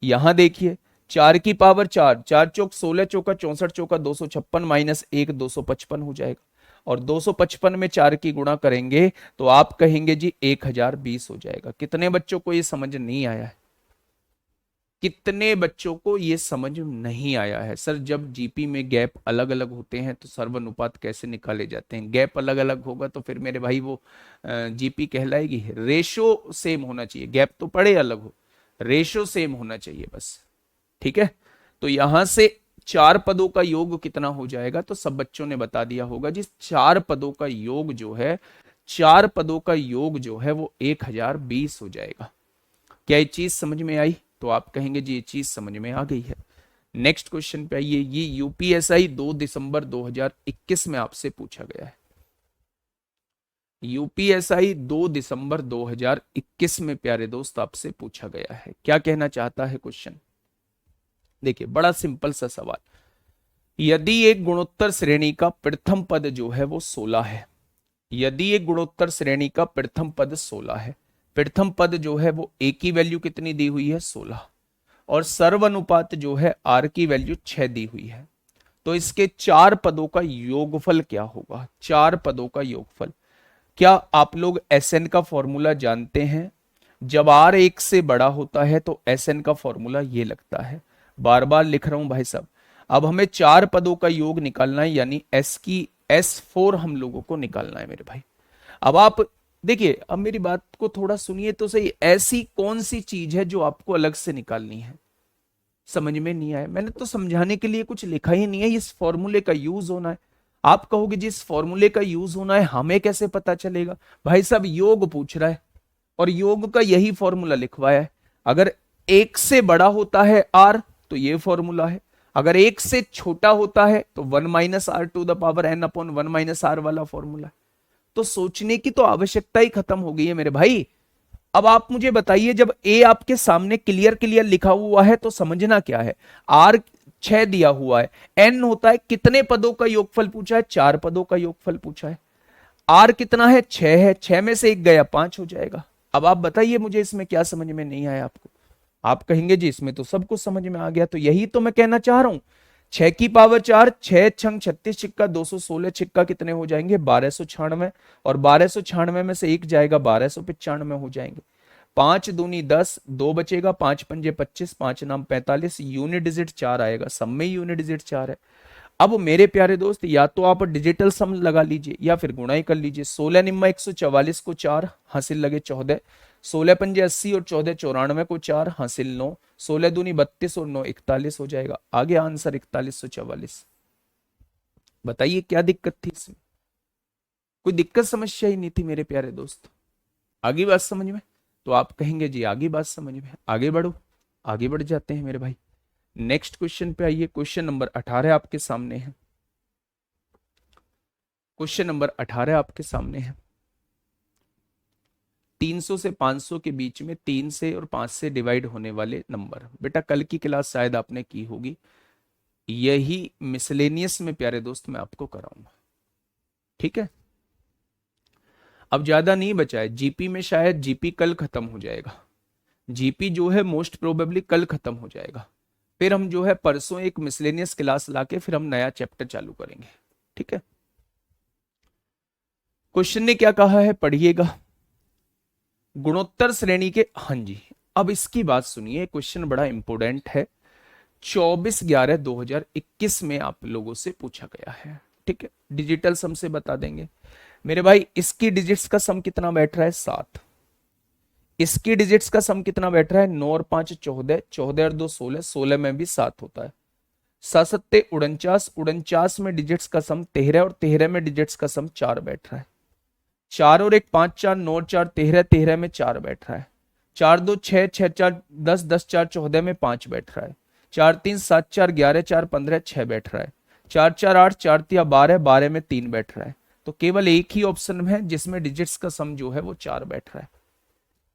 Speaker 1: यहां देखिए 4 की पावर 4, 4 चौक 16, चौका 64, चौका 256, -1 255 हो जाएगा। और 255 में 4 की गुणा करेंगे तो आप कहेंगे जी 1020 हो जाएगा। कितने बच्चों को ये समझ नहीं आया है, कितने बच्चों को ये समझ नहीं आया है। सर जब जीपी में गैप अलग अलग होते हैं तो सर्वानुपात कैसे निकाले जाते हैं, गैप अलग अलग होगा तो फिर मेरे भाई वो जीपी कहलाएगी। रेशो सेम होना चाहिए, गैप तो पड़े अलग हो, रेशो सेम होना चाहिए बस। ठीक है, तो यहां से 4 पदों का योग कितना हो जाएगा, तो सब बच्चों ने बता दिया होगा जिस 4 पदों का योग जो है, 4 पदों का योग जो है वो 1020 हो जाएगा। क्या ये चीज समझ में आई, तो आप कहेंगे जी ये चीज समझ में आ गई है। नेक्स्ट क्वेश्चन पे आइए, ये यूपीएसआई 2 दिसंबर 2021 में आपसे पूछा गया है। यूपीएसआई 2 दिसंबर 2021 में प्यारे दोस्त आपसे पूछा गया है। क्या कहना चाहता है क्वेश्चन? देखिए बड़ा सिंपल सा सवाल। यदि एक गुणोत्तर श्रेणी का प्रथम पद जो है वो 16 है, यदि एक गुणोत्तर श्रेणी का प्रथम पद 16 है, प्रथम पद जो है वो ए की वैल्यू कितनी दी हुई है? 16, और सर्वानुपात जो है आर की वैल्यू 6 दी हुई है, तो इसके चार पदों का योगफल क्या होगा? चार पदों का योगफल। क्या आप लोग एसएन का फॉर्मूला जानते हैं? जब आर एक से बड़ा होता है तो एसएन का फॉर्मूला ये लगता है, बार बार लिख रहा हूं भाई साहब। अब हमें चार पदों का योग निकालना है, यानी एस की S4 हम लोगों को निकालना है मेरे भाई। अब आप देखिए, अब मेरी बात को थोड़ा सुनिए तो सही। ऐसी कौन सी चीज है जो आपको अलग से निकालनी है? समझ में नहीं आया? मैंने तो समझाने के लिए कुछ लिखा ही नहीं है, इस फॉर्मूले का यूज होना है। आप कहोगे जिस फॉर्मूले का यूज होना है हमें कैसे पता चलेगा? भाई साहब योग पूछ रहा है और योग का यही फॉर्मूला लिखवाया है। अगर एक से बड़ा होता है आर तो ये फॉर्मूला है, अगर एक से छोटा होता है तो 1 - r⁴ n/1 - r वाला फॉर्मूला है। तो सोचने की तो आवश्यकता ही खत्म हो गई है मेरे भाई। अब आप मुझे बताइए, जब ए आपके सामने क्लियर क्लियर लिखा हुआ है तो समझना क्या है? आर 6 दिया हुआ है, एन होता है कितने पदों का योगफल पूछा है? 4 पदों का योगफल पूछा है। आर कितना है? 6 है, 6 में से एक गया 5 हो जाएगा। अब आप बताइए मुझे इसमें क्या समझ में नहीं आया आपको? आप कहेंगे जी इसमें तो सब कुछ समझ में आ गया, तो यही तो मैं कहना चाह रहा हूं। 6 की पावर 4, 6 छंग 36 छिक्का 216 छिक्का कितने हो जाएंगे? 1296, और 1296 में से एक जाएगा 1295 हो जाएंगे। 5 दूनी 10, 2 बचेगा, 5 पंजे 25, 5 नाम 45, यूनिट डिजिट 4 आएगा, सब में यूनिट डिजिट 4 है। अब मेरे प्यारे दोस्त, या तो आप डिजिटल सम लगा लीजिए या फिर गुणा ही कर लीजिए। 16 निम्मा 144 को 4 हासिल लगे 14, 16 पंजे 80 और 14 94 को 4 हासिल 9, 16 दूनी 32 और 9 41 हो जाएगा। आगे आंसर 4144। बताइए क्या दिक्कत थी इसमें? कोई दिक्कत समस्या ही नहीं थी मेरे प्यारे दोस्त। आगे बात समझ में? तो आप कहेंगे जी आगे बात समझ में, आगे बढ़ो। आगे बढ़ जाते हैं मेरे भाई। नेक्स्ट क्वेश्चन पे आइए। क्वेश्चन नंबर 18 आपके सामने है। क्वेश्चन नंबर 18 आपके सामने है। 300 से 500 के बीच में 3 से और 5 से डिवाइड होने वाले नंबर। बेटा कल की क्लास शायद आपने की होगी, यही मिसलेनियस में प्यारे दोस्त मैं आपको कराऊंगा। ठीक है, अब ज्यादा नहीं बचा है। जीपी में शायद जीपी कल खत्म हो जाएगा। जीपी जो है मोस्ट प्रोबेबली कल खत्म हो जाएगा। फिर हम जो है परसों एक मिसलेनियस क्लास लाके फिर हम नया चैप्टर चालू करेंगे। ठीक है, क्वेश्चन ने क्या कहा है पढ़िएगा। गुणोत्तर श्रेणी के, हाँ जी, अब इसकी बात सुनिए, क्वेश्चन बड़ा इंपोर्टेंट है। 24/11/2021 में आप लोगों से पूछा गया है। ठीक है, डिजिटल सम से बता देंगे मेरे भाई। इसकी डिजिट्स का सम कितना बैठ रहा है? 7। इसकी डिजिट्स का सम कितना बैठ रहा है? 9 और 5 14, 14 और 2 16, 16 में भी 7 होता है। 7 सत्ते 49, 49 में डिजिट्स का सम 13 और 13 में डिजिट्स का सम 4 बैठ रहा है। 4 और 1 5 4, 9 और 4 13, 13 में 4 बैठ रहा है। 4 2 6, 6 4 10, 10 4 14 में 5 बैठ रहा है। 4 3 7 4 11 4 15 6 बैठ रहा है। 4 4 8, 4 3 12, 12 में 3 बैठ रहा है। तो केवल एक ही ऑप्शन है जिसमें डिजिट्स का सम जो है वो 4 बैठ रहा है,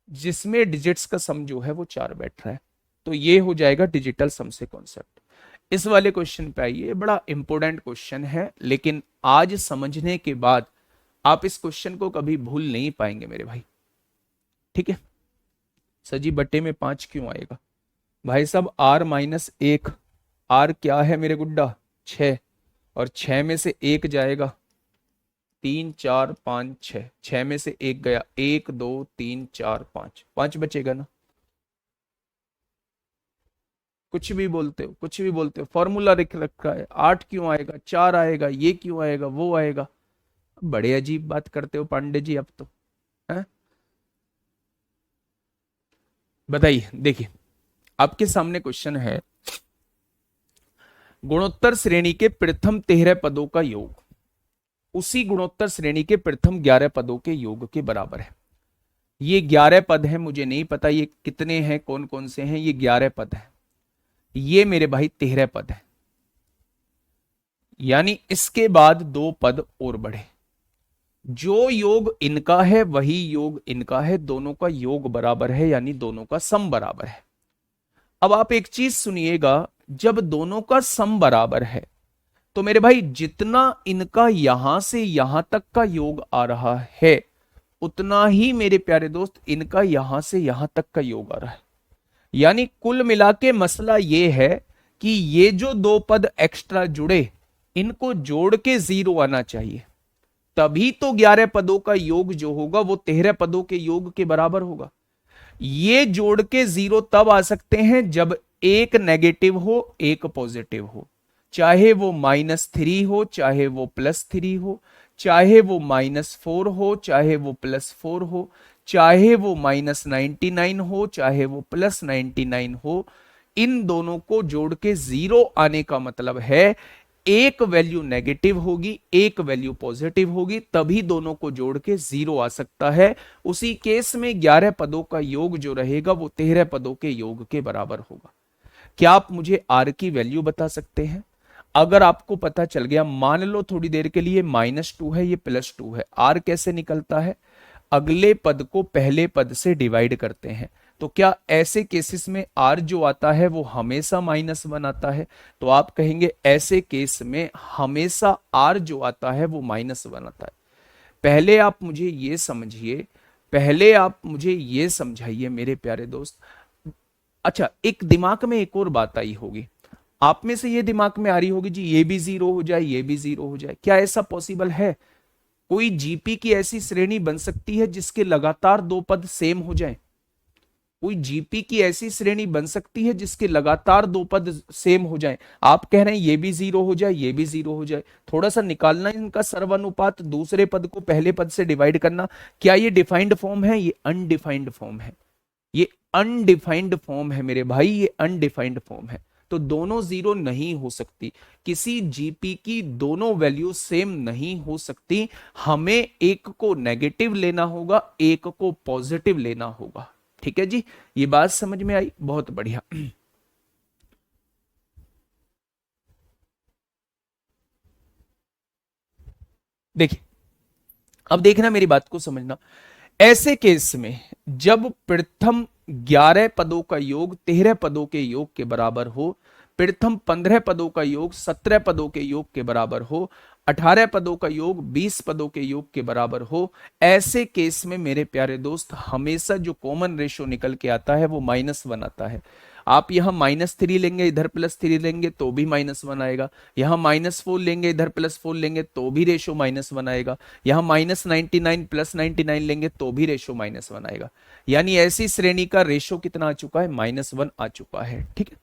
Speaker 1: जिसमें डिजिट्स का सम जो है वो 4 बैठ रहा है। तो ये हो जाएगा डिजिटल सम से कॉन्सेप्ट। इस वाले क्वेश्चन पे आइए, बड़ा इंपॉर्टेंट क्वेश्चन है, लेकिन आज समझने के बाद आप इस क्वेश्चन को कभी भूल नहीं पाएंगे मेरे भाई। ठीक है, सजी बट्टे में 5 क्यों आएगा भाई साहब? R-1, R क्या है मेरे गुड्डा? 6, और 6 में से एक जाएगा 3 4 5 6, 6 में से एक गया 1 2 3 4 5, 5 बचेगा ना? कुछ भी बोलते हो, कुछ भी बोलते हो, फॉर्मूला लिख रखा है। 8 क्यों आएगा? 4 आएगा, ये क्यों आएगा, वो आएगा। बड़े अजीब बात करते हो पांडे जी अब तो, है? बताइए, देखिए आपके सामने क्वेश्चन है, गुणोत्तर श्रेणी के प्रथम 13 पदों का योग उसी गुणोत्तर श्रेणी के प्रथम 11 पदों के योग के बराबर है। ये 11 पद हैं, मुझे नहीं पता ये कितने हैं, कौन कौन से हैं, ये 11 पद हैं। ये मेरे भाई 13 पद हैं, यानी इसके बाद 2 पद और बढ़े। जो योग इनका है वही योग इनका है, दोनों का योग बराबर है, यानी दोनों का सम बराबर है। अब आप एक चीज सुनिएगा, जब दोनों का सम बराबर है तो मेरे भाई जितना इनका यहां से यहां तक का योग आ रहा है, उतना ही मेरे प्यारे दोस्त इनका यहां से यहां तक का योग आ रहा है। यानी कुल मिला के मसला ये है कि ये जो दो पद एक्स्ट्रा जुड़े, इनको जोड़ के 0 आना चाहिए, तभी तो 11 पदों का योग जो होगा वो 13 पदों के योग के बराबर होगा। ये जोड़ के 0 तब आ सकते हैं जब एक नेगेटिव हो एक पॉजिटिव हो, चाहे वो -3 हो चाहे वो +3 हो, चाहे वो -4 हो चाहे वो +4 हो, चाहे वो -99 हो चाहे वो +99 हो। इन दोनों को जोड़ के 0 आने का मतलब है एक वैल्यू नेगेटिव होगी एक वैल्यू पॉजिटिव होगी, तभी दोनों को जोड़ के 0 आ सकता है। उसी केस में 11 पदों का योग जो रहेगा वो 13 पदों के योग के बराबर होगा। क्या आप मुझे आर की वैल्यू बता सकते हैं? अगर आपको पता चल गया, मान लो थोड़ी देर के लिए -2 है ये +2 है, आर कैसे निकलता है? अगले पद को पहले पद से डिवाइड करते हैं। तो क्या ऐसे केसेस में आर जो आता है वो हमेशा -1 आता है? तो आप कहेंगे ऐसे केस में हमेशा आर जो आता है वो -1 आता है। पहले आप मुझे ये समझिए, पहले आप मुझे ये समझाइए मेरे प्यारे दोस्त। अच्छा, एक दिमाग में एक और बात आई होगी, आप में से ये दिमाग में आ रही होगी जी ये भी 0 हो जाए ये भी 0 हो जाए, क्या ऐसा पॉसिबल है? कोई जीपी की ऐसी श्रेणी बन सकती है जिसके लगातार दो पद सेम हो जाएं? कोई जीपी की ऐसी श्रेणी बन सकती है जिसके लगातार दो पद सेम हो जाएं? आप कह रहे हैं ये भी 0 हो जाए ये भी 0 हो जाए, थोड़ा सा निकालना इनका सर्वानुपात, दूसरे पद को पहले पद से डिवाइड करना। क्या ये डिफाइंड फॉर्म है? ये अनडिफाइंड फॉर्म है, ये अनडिफाइंड फॉर्म है मेरे भाई, ये अनडिफाइंड फॉर्म है। तो दोनों 0 नहीं हो सकती, किसी जीपी की दोनों वैल्यू सेम नहीं हो सकती। हमें एक को नेगेटिव लेना होगा एक को पॉजिटिव लेना होगा। ठीक है जी, ये बात समझ में आई? बहुत बढ़िया। देखिए, अब देखना मेरी बात को समझना। ऐसे केस में जब प्रथम 11 पदों का योग 13 पदों के योग के बराबर हो, प्रथम 15 पदों का योग 17 पदों के योग के बराबर हो, 18 पदों का योग 20 पदों के योग के बराबर हो, ऐसे केस में मेरे प्यारे दोस्त हमेशा जो कॉमन रेशो निकल के आता है वो -1 आता है। आप यहां -3 लेंगे इधर +3 लेंगे तो भी -1 आएगा, यहां -4 लेंगे इधर +4 लेंगे तो भी रेशो -1 आएगा, यहां -99 +99 लेंगे तो भी रेशो -1 आएगा। यानी ऐसी श्रेणी का रेशो कितना आ चुका है? -1 आ चुका है। ठीक है,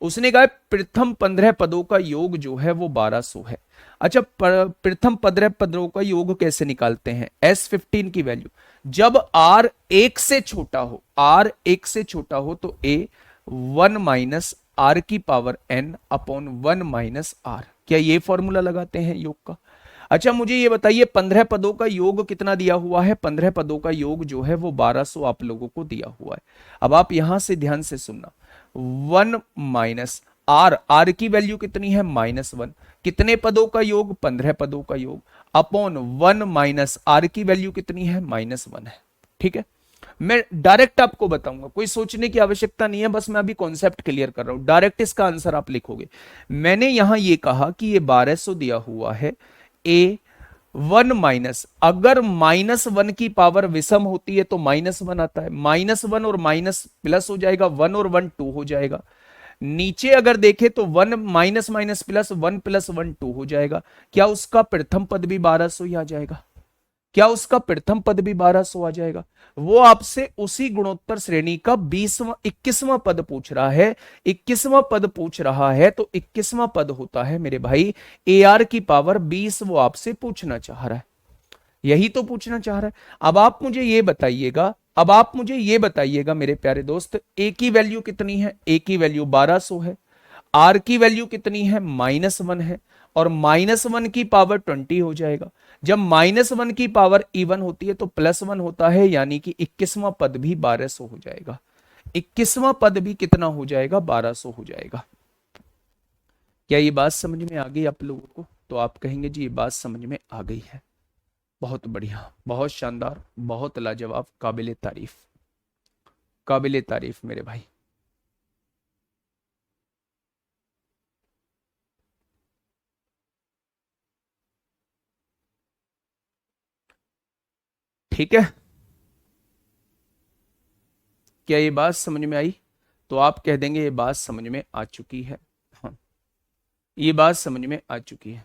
Speaker 1: उसने कहा प्रथम 15 पदों का योग जो है वो 1200 है। अच्छा, प्रथम 15 पदों का योग कैसे निकालते हैं? S15 की वैल्यू, जब R 1 से छोटा हो, R 1 से छोटा हो तो A 1 माइनस R की power N upon 1 minus R। क्या ये फॉर्मूला लगाते हैं योग का? अच्छा, मुझे ये बताइए 15 पदों का योग कितना दिया हुआ है? 15 पदों का योग जो है वो 1200 आप लोगों को दिया हुआ है। अब आप यहां से ध्यान से सुनना, 1 माइनस आर, आर की वैल्यू कितनी है? -1। कितने पदों का योग? 15 पदों का योग, अपॉन 1 माइनस आर की वैल्यू कितनी है? -1 है। ठीक है, मैं डायरेक्ट आपको बताऊंगा, कोई सोचने की आवश्यकता नहीं है, बस मैं अभी कॉन्सेप्ट क्लियर कर रहा हूं। डायरेक्ट इसका आंसर आप लिखोगे। मैंने यहां ये कहा कि ये 1200 दिया हुआ है, ए 1 माइनस, अगर -1 की पावर विषम होती है तो -1 आता है, -1 और माइनस प्लस हो जाएगा, 1 और 1 2 हो जाएगा। नीचे अगर देखें तो 1 माइनस माइनस प्लस 1 + 1 2 हो जाएगा। क्या उसका प्रथम पद भी 1200 ही आ जाएगा? क्या उसका प्रथम पद भी 1200 आ जाएगा? वो आपसे उसी गुणोत्तर श्रेणी का 21वां पद पूछ रहा है। 21वां पद पूछ रहा है तो 21वां पद होता है मेरे भाई AR की पावर 20, वो आपसे पूछना चाह रहा है, यही तो पूछना चाह रहा है। अब आप मुझे ये बताइएगा, अब आप मुझे ये बताइएगा मेरे प्यारे दोस्त, ए की वैल्यू कितनी है? ए की वैल्यू 1200 है, आर की वैल्यू कितनी है? -1 है, और -1 की पावर 20 हो जाएगा। जब -1 की पावर इवन होती है तो +1 होता है, यानी कि 21वां पद भी 1200 हो जाएगा। 21वां पद भी कितना हो जाएगा? 1200 हो जाएगा। क्या ये बात समझ में आ गई आप लोगों को? तो आप कहेंगे जी ये बात समझ में आ गई है। बहुत बढ़िया, बहुत शानदार, बहुत लाजवाब, काबिले तारीफ, काबिले तारीफ मेरे भाई। ठीक है, क्या ये बात समझ में आई? तो आप कह देंगे ये बात समझ में आ चुकी है। हाँ, ये बात समझ में आ चुकी है।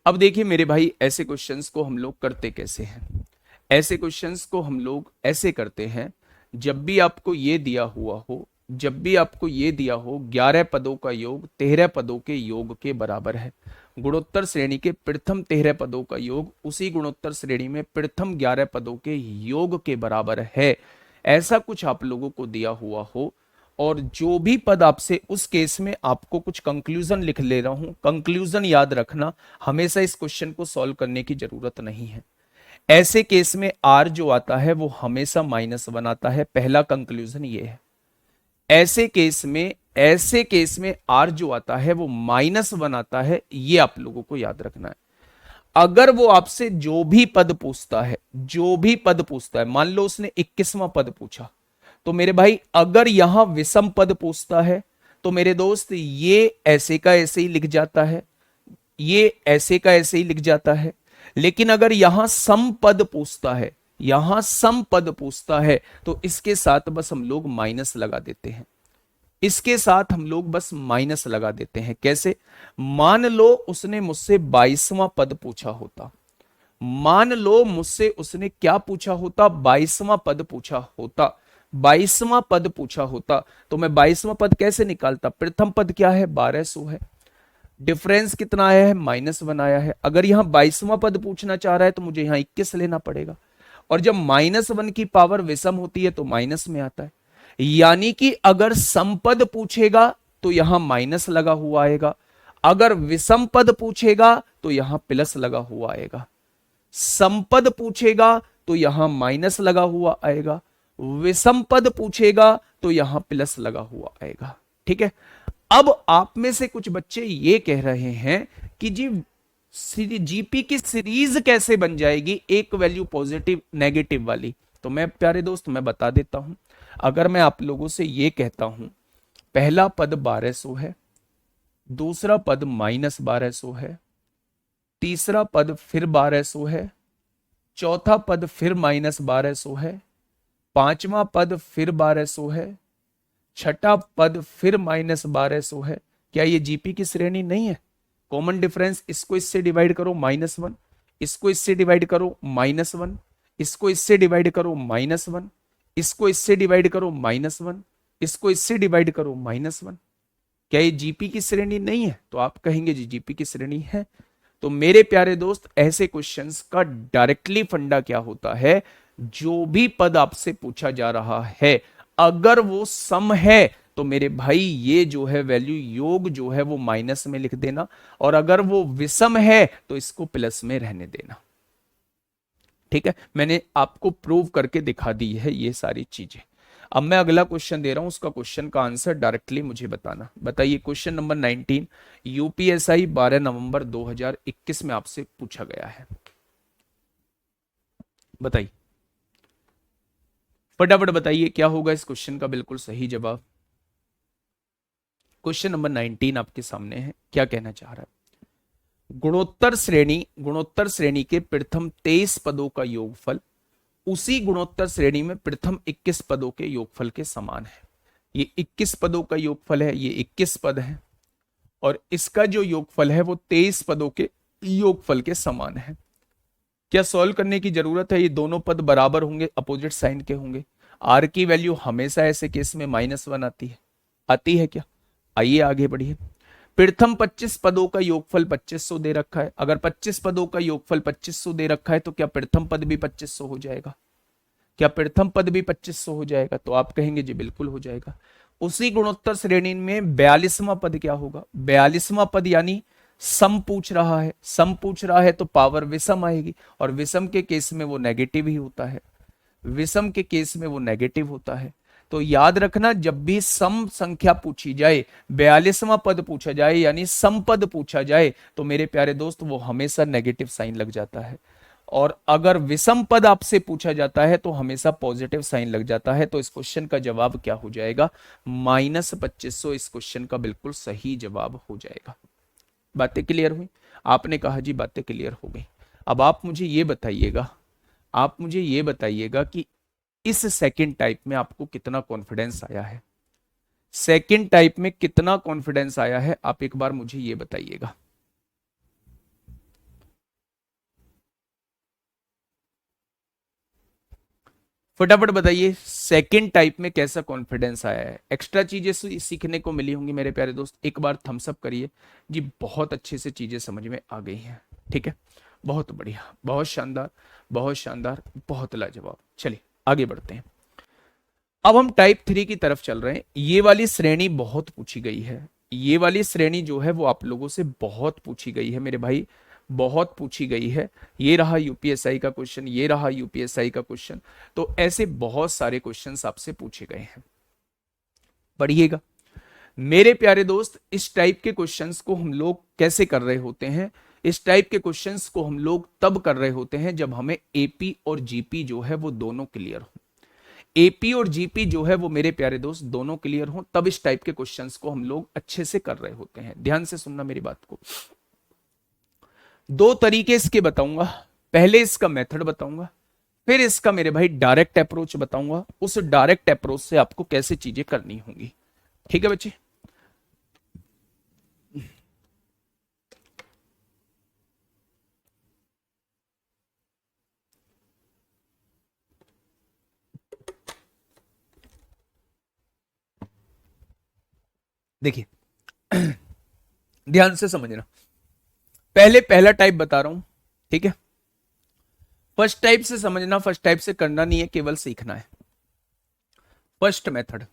Speaker 1: अब देखिए मेरे भाई, ऐसे क्वेश्चंस को हम लोग करते कैसे हैं? ऐसे क्वेश्चंस को हम लोग ऐसे करते हैं, जब भी आपको ये दिया हुआ हो, जब भी आपको ये दिया हो 11 पदों का योग 13 पदों के योग के बराबर है, गुणोत्तर श्रेणी के प्रथम 13 पदों का योग उसी गुणोत्तर श्रेणी में प्रथम 11 पदों के योग के बराबर है, ऐसा कुछ आप लोगों को दिया हुआ हो, और जो भी पद आपसे, उस केस में आपको कुछ कंक्लूजन लिख ले रहा हूं, कंक्लूजन याद रखना, हमेशा इस क्वेश्चन को सॉल्व करने की जरूरत नहीं है। ऐसे केस में आर जो आता है वो हमेशा -1 आता है, पहला कंक्लूजन ये है। ऐसे केस में, ऐसे केस में आर जो आता है वो -1 आता है, ये आप लोगों को याद रखना है। अगर वो आपसे जो भी पद पूछता है, जो भी पद पूछता है, मान लो उसने 21वां पद पूछा, तो मेरे भाई अगर यहां विषम पद पूछता है, तो मेरे दोस्त ये ऐसे का ऐसे ही लिख जाता है, ये ऐसे का ऐसे ही लिख जाता है। लेकिन अगर यहां सम पद पूछता है, यहां सम पद पूछता है, तो इसके साथ बस हम लोग माइनस लगा देते हैं, इसके साथ हम लोग बस माइनस लगा देते हैं। कैसे? मान लो उसने मुझसे 22वां पद पूछा होता, मान लो मुझसे उसने क्या पूछा होता, 22वां पद पूछा होता, 22वां पद पूछा होता, तो मैं 22वां पद कैसे निकालता? प्रथम पद क्या है? 1200 है, डिफरेंस कितना आया है? -1 आया है। अगर यहां 22वां पद पूछना चाह रहा है तो मुझे यहां 21 लेना पड़ेगा, और जब -1 की पावर विषम होती है तो माइनस में आता है, यानी कि अगर समपद पूछेगा तो यहां माइनस लगा हुआ आएगा, अगर विषम पद पूछेगा तो यहां प्लस लगा हुआ आएगा, समपद पूछेगा तो यहां माइनस लगा हुआ आएगा, विषम पद पूछेगा तो यहां प्लस लगा हुआ आएगा। ठीक है, अब आप में से कुछ बच्चे ये कह रहे हैं कि जी जीपी की सीरीज कैसे बन जाएगी, एक वैल्यू पॉजिटिव नेगेटिव वाली? तो मैं प्यारे दोस्त मैं बता देता हूं। अगर मैं आप लोगों से ये कहता हूं पहला पद 1200 है, दूसरा पद -1200 है, तीसरा पद फिर 1200 है, चौथा पद फिर -1200 है, पांचवा पद फिर 1200 है, छठा पद फिर -1200 है, क्या ये जीपी की श्रेणी नहीं है? कॉमन डिफरेंस, इसको इससे डिवाइड करो -1, इसको इससे डिवाइड करो -1, इसको इससे डिवाइड करो -1, इसको इससे डिवाइड करो -1, इसको इससे डिवाइड करो -1। क्या ये जीपी की श्रेणी नहीं है? तो आप कहेंगे जी जीपी की श्रेणी है। तो मेरे प्यारे दोस्त, ऐसे क्वेश्चंस का डायरेक्टली फंडा क्या होता है, जो भी पद आपसे पूछा जा रहा है अगर वो सम है तो मेरे भाई ये जो है वैल्यू योग जो है वो माइनस में लिख देना, और अगर वो विषम है तो इसको प्लस में रहने देना। ठीक है, मैंने आपको प्रूव करके दिखा दी है ये सारी चीजें। अब मैं अगला क्वेश्चन दे रहा हूं, उसका क्वेश्चन का आंसर डायरेक्टली मुझे बताना। बताइए, क्वेश्चन नंबर 19 यूपीएसआई 12 नवंबर 2021 में आपसे पूछा गया है। बताइए, फटाफट बताइए क्या होगा इस क्वेश्चन का बिल्कुल सही जवाब। क्वेश्चन नंबर 19 आपके सामने है, क्या कहना चाह रहा है? गुणोत्तर श्रेणी के प्रथम 23 पदों का योगफल उसी गुणोत्तर श्रेणी में प्रथम 21 पदों के योगफल के समान है। ये 21 पदों का योगफल है, ये 21 पद है, और इसका जो योगफल है वो 23 पदों के योगफल के समान है। क्या सॉल्व करने की जरूरत है? ये दोनों पद बराबर होंगे, अपोजिट साइन के होंगे। आर की वैल्यू हमेशा ऐसे केस में -1 आती है, आती है क्या? आइए आगे बढ़िए। प्रथम 25 पदों का योगफल 2500 दे रखा है, अगर 25 पदों का योगफल 2500 दे रखा है तो क्या प्रथम पद भी 2500 हो जाएगा? क्या प्रथम पद भी 2500 हो जाएगा? तो आप कहेंगे जी बिल्कुल हो जाएगा। उसी गुणोत्तर श्रेणी में 42वां पद क्या होगा? 42वां पद यानी सम पूछ रहा है, सम पूछ रहा है तो पावर विषम आएगी, और विषम के केस में वो नेगेटिव ही होता है, विषम के केस में वो नेगेटिव होता है। तो याद रखना, जब भी सम संख्या पूछी जाए, 42वां पद पूछा जाए यानी सम पद पूछा जाए, तो मेरे प्यारे दोस्त वो हमेशा नेगेटिव साइन लग जाता है। और अगर विषम पद आपसे पूछा जाता है तो हमेशा पॉजिटिव साइन लग जाता है। तो इस क्वेश्चन का जवाब क्या हो जाएगा? -2500 इस क्वेश्चन का बिल्कुल सही जवाब हो जाएगा। बातें क्लियर हुई? आपने कहा जी बातें क्लियर हो गई। अब आप मुझे ये बताइएगा, आप मुझे ये बताइएगा कि इस सेकंड टाइप में आपको कितना कॉन्फिडेंस आया है? सेकंड टाइप में कितना कॉन्फिडेंस आया है, आप एक बार मुझे ये बताइएगा। फटाफट बताइए, सेकंड टाइप में कैसा कॉन्फिडेंस आया है? एक्स्ट्रा चीजें सीखने को मिली होंगी मेरे प्यारे दोस्त, एक बार थम्स अप करिए जी। बहुत अच्छे से चीजें समझ में आ गई हैं, ठीक है, बहुत बढ़िया, बहुत शानदार, बहुत शानदार, बहुत लाजवाब। चलिए आगे बढ़ते हैं। अब हम टाइप 3 की तरफ चल रहे हैं। ये वाली श्रेणी बहुत पूछी गई है, ये वाली श्रेणी जो है वो आप लोगों से बहुत पूछी गई है मेरे भाई, बहुत पूछी गई है। ये रहा यूपीएसआई का क्वेश्चन, ये रहा यूपीएसआई का क्वेश्चन। तो ऐसे बहुत सारे क्वेश्चंस आपसे पूछे गए हैं, पढ़िएगा मेरे प्यारे दोस्त। इस टाइप के क्वेश्चंस को हम लोग कैसे कर रहे होते हैं? इस टाइप के क्वेश्चंस को हम लोग तब कर रहे होते हैं जब हमें एपी और जीपी जो है वो दोनों क्लियर हो। एपी और जीपी जो है वो मेरे प्यारे दोस्त दोनों क्लियर हो, तब इस टाइप के क्वेश्चंस को हम लोग अच्छे से कर रहे होते हैं। ध्यान से सुनना मेरी बात को। दो तरीके इसके बताऊंगा, पहले इसका मेथड बताऊंगा, फिर इसका मेरे भाई डायरेक्ट अप्रोच बताऊंगा, उस डायरेक्ट अप्रोच से आपको कैसे चीजें करनी होंगी। ठीक है बच्चे? देखिए ध्यान से समझना, पहले पहला टाइप बता रहा हूं, ठीक है? फर्स्ट टाइप से समझना, फर्स्ट टाइप से करना नहीं है, केवल सीखना है। फर्स्ट मेथड,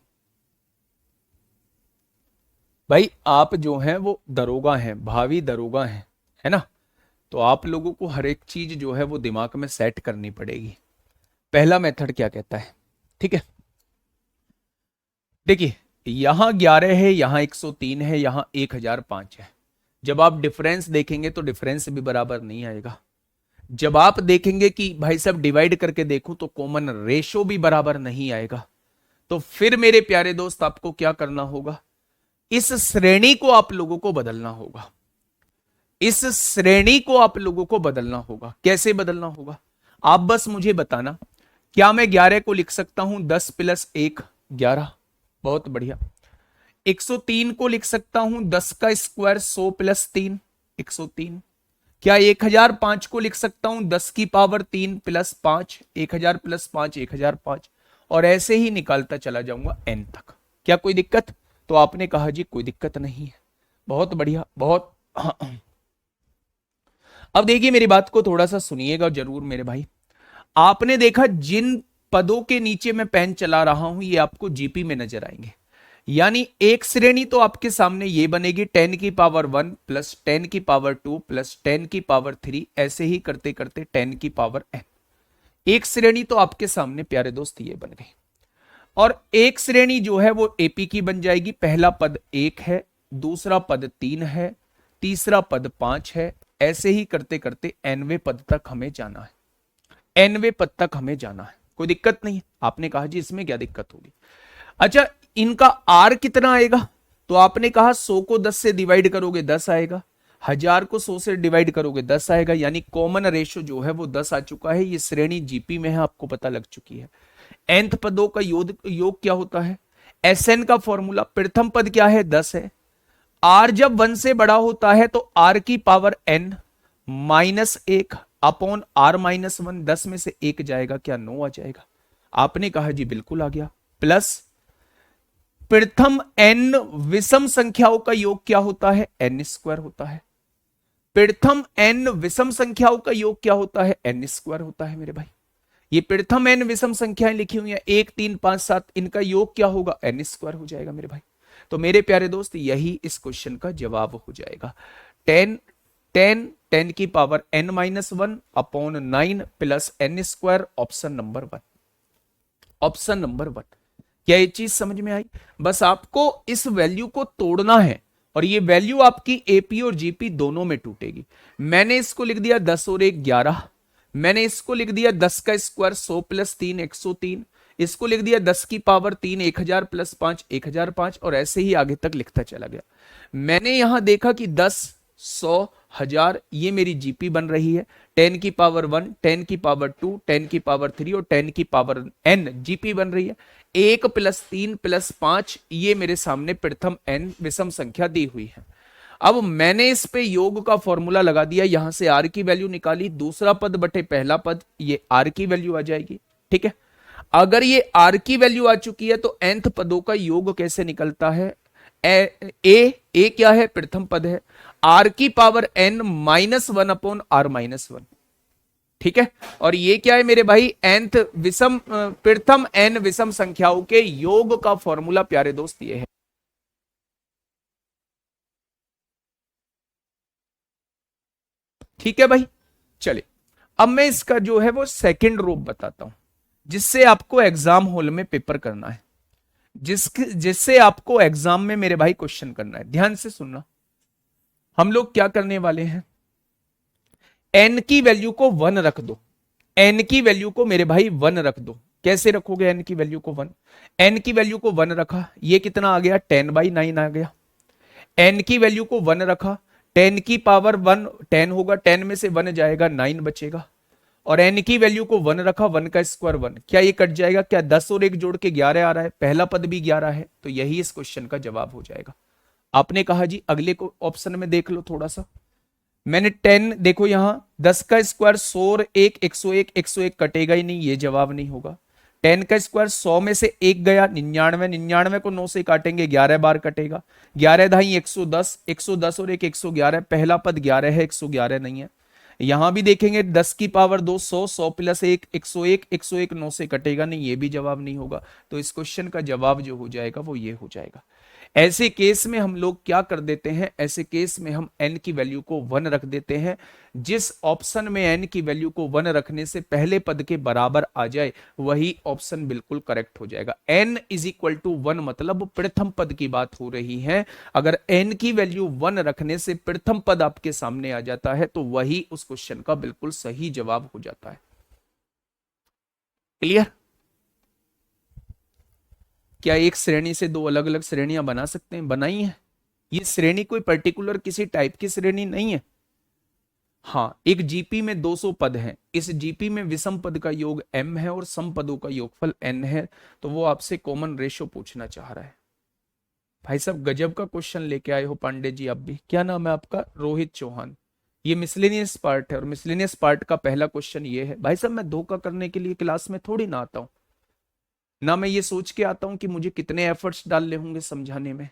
Speaker 1: भाई आप जो हैं वो दरोगा हैं, भावी दरोगा हैं, है ना? तो आप लोगों को हर एक चीज जो है वो दिमाग में सेट करनी पड़ेगी। पहला मेथड क्या कहता है, ठीक है? देखिए, यहां 11 है, यहां 103 है, यहां 1005 है। जब आप डिफरेंस देखेंगे तो डिफरेंस भी बराबर नहीं आएगा। जब आप देखेंगे कि भाई साहब डिवाइड करके देखूं तो कॉमन रेशो भी बराबर नहीं आएगा। तो फिर मेरे प्यारे दोस्त आपको क्या करना होगा? इस श्रेणी को आप लोगों को बदलना होगा। इस श्रेणी को आप लोगों को बदलना होगा। कैसे बदलना होगा? आप बस मुझे बताना, क्या मैं 11 को लिख सकता हूं 10 + 1 11? बहुत बढ़िया। 103 को लिख सकता हूं 10 का स्क्वायर 100 + 3 103। क्या 1005 को लिख सकता हूं 10 की पावर 3 + 5 1000 + 5 1005, और ऐसे ही निकालता चला जाऊंगा n तक। क्या कोई दिक्कत? तो आपने कहा जी कोई दिक्कत नहीं है। बहुत बढ़िया, बहुत अब देखिए मेरी बात को थोड़ा सा सुनिएगा जरूर मेरे भाई। आपने देखा जिन पदों के नीचे मैं पेन चला रहा हूं ये आपको जीपी में नजर आएंगे। यानी एक श्रेणी तो आपके सामने ये बनेगी 10 की पावर 1 + 10 की पावर 2 + 10 की पावर 3, ऐसे ही करते करते 10 की पावर n। एक श्रेणी तो आपके सामने प्यारे दोस्त ये बन गई, और एक श्रेणी जो है वो एपी की बन जाएगी। पहला पद 1 है, दूसरा पद 3 है, तीसरा पद 5 है, ऐसे ही करते करते nवें पद तक हमें जाना है। nवें पद तक हमें जाना है, कोई दिक्कत नहीं है। आपने कहा जी इसमें क्या दिक्कत होगी? अच्छा, इनका आर कितना आएगा? तो आपने कहा 100 को 10 से डिवाइड करोगे 10 आएगा, 1000 को 100 से डिवाइड करोगे 10 आएगा, यानी कॉमन रेशो जो है वो 10 आ चुका है। ये श्रेणी जीपी में है, आपको पता लग चुकी है। nth पदों का योग क्या होता है? Sn का फॉर्मूला, प्रथम पद क्या है? 10 है। r जब 1 से बड़ा होता है तो r की पावर n -1 अपॉन r -1, 10 में से 1 जाएगा, क्या 9 आ जाएगा? आपने कहा जी बिल्कुल आ गया। प्लस प्रथम n विषम संख्याओं का योग क्या होता है? n² होता है। प्रथम n विषम संख्याओं का योग क्या होता है? n² होता है मेरे भाई। ये प्रथम n विषम संख्याएं लिखी हुई हैं 1 3 5 7, इनका योग क्या होगा? n² हो जाएगा मेरे भाई। तो मेरे प्यारे दोस्त यही इस क्वेश्चन का जवाब हो जाएगा। 10 10 10 की power n-1 upon 9 + n², option number 1। Option number 1। क्या ये चीज समझ में आई? बस आपको इस वैल्यू को तोड़ना है और ये वैल्यू आपकी एपी और जीपी दोनों में टूटेगी। मैंने इसको लिख दिया 10 और 1 11, मैंने इसको लिख दिया 10 का स्क्वायर 100 प्लस 3 103, इसको लिख दिया 10 की पावर 3 1000 प्लस 5 1005, और ऐसे ही आगे तक लिखता चला गया। मैंने यहां देखा कि 10 100 1000 ये मेरी जीपी बन रही है, 10 की पावर 1 10 की पावर 2 10 की पावर 3 और 10 की पावर n जीपी बन रही है। 1 प्लस 3 प्लस 5 ये मेरे सामने प्रथम n विषम संख्या दी हुई है। अब मैंने इस पे योग का फॉर्मूला लगा दिया, यहां से r की वैल्यू निकाली, दूसरा पद बटे पहला पद, ये r की वैल्यू आ जाएगी। ठीक है, अगर ये r की वैल्यू आ चुकी है तो nth पदों का योग कैसे निकलता है? ए क्या है? प्रथम पद है, r की power n minus 1 upon r minus 1। ठीक है, और ये क्या है मेरे भाई? nth विषम प्रथम n विषम संख्याओं के योग का फॉर्मूला प्यारे दोस्त ये है। ठीक है भाई, चलिए अब मैं इसका जो है वो सेकंड रूप बताता हूं, जिससे आपको एग्जाम हॉल में पेपर करना है, जिससे आपको एग्जाम में मेरे भाई क्वेश्चन करना है। ध्यान से सुनना, हम लोग क्या करने वाले हैं, n की वैल्यू को 1 रख दो, n की वैल्यू को मेरे भाई 1 रख दो। कैसे रखोगे n की वैल्यू को 1? n की वैल्यू को 1 रखा, ये कितना आ गया? 10/9 आ गया। n की वैल्यू को 1 रखा, 10 की पावर 1 10 होगा, 10 में से 1 जाएगा 9 बचेगा, और n की वैल्यू को 1 रखा, 1 का स्क्वायर 1, क्या ये कट जाएगा? क्या 10 और 1 जोड़ के 11 आ रहा है? पहला पद भी 11 है, तो यही इस क्वेश्चन का जवाब हो जाएगा। आपने कहा जी अगले को ऑप्शन में देख लो थोड़ा सा, मैंने 10 देखो यहां 10 का स्क्वायर 100 और 1 101, 101 कटेगा ही नहीं, ये जवाब नहीं होगा। 10 का स्क्वायर 100 में से 1 गया 99, 99 को 9 से काटेंगे 11 बार कटेगा, 11 धाई 110, 110 और 1 111, पहला पद 11 है 111 नहीं है। यहां भी देखेंगे 10 की पावर 2 100, 100 प्लस 1 101, 101 9 से कटेगा नहीं, ये भी जवाब नहीं होगा। तो इस क्वेश्चन का जवाब जो हो जाएगा वो ये हो जाएगा। ऐसे केस में हम लोग क्या कर देते हैं, ऐसे केस में हम n की वैल्यू को 1 रख देते हैं। जिस ऑप्शन में n की वैल्यू को 1 रखने से पहले पद के बराबर आ जाए वही ऑप्शन बिल्कुल करेक्ट हो जाएगा। n इज इक्वल टू 1 मतलब प्रथम पद की बात हो रही है। अगर n की वैल्यू 1 रखने से प्रथम पद आपके सामने आ जाता है तो वही उस क्वेश्चन का बिल्कुल सही जवाब हो जाता है। क्लियर? क्या एक श्रेणी से दो अलग अलग श्रेणियां बना सकते हैं? बनाई है। ये श्रेणी कोई पर्टिकुलर किसी टाइप की श्रेणी नहीं है। हाँ, एक जीपी में 200 पद हैं, इस जीपी में विषम पद का योग m है और सम पदों का योगफल n है, तो वो आपसे कॉमन रेशो पूछना चाह रहा है। भाई साहब गजब का क्वेश्चन लेके आए हो पांडे जी आप भी। क्या नाम है आपका? रोहित चौहान। ये मिसलेनियस पार्ट है और मिसलेनियस पार्ट का पहला क्वेश्चन ये है। भाई साहब मैं धोखा करने के लिए क्लास में थोड़ी ना आता हूं, ना मैं ये सोच के आता हूं कि मुझे कितने एफर्ट्स डालने होंगे समझाने में।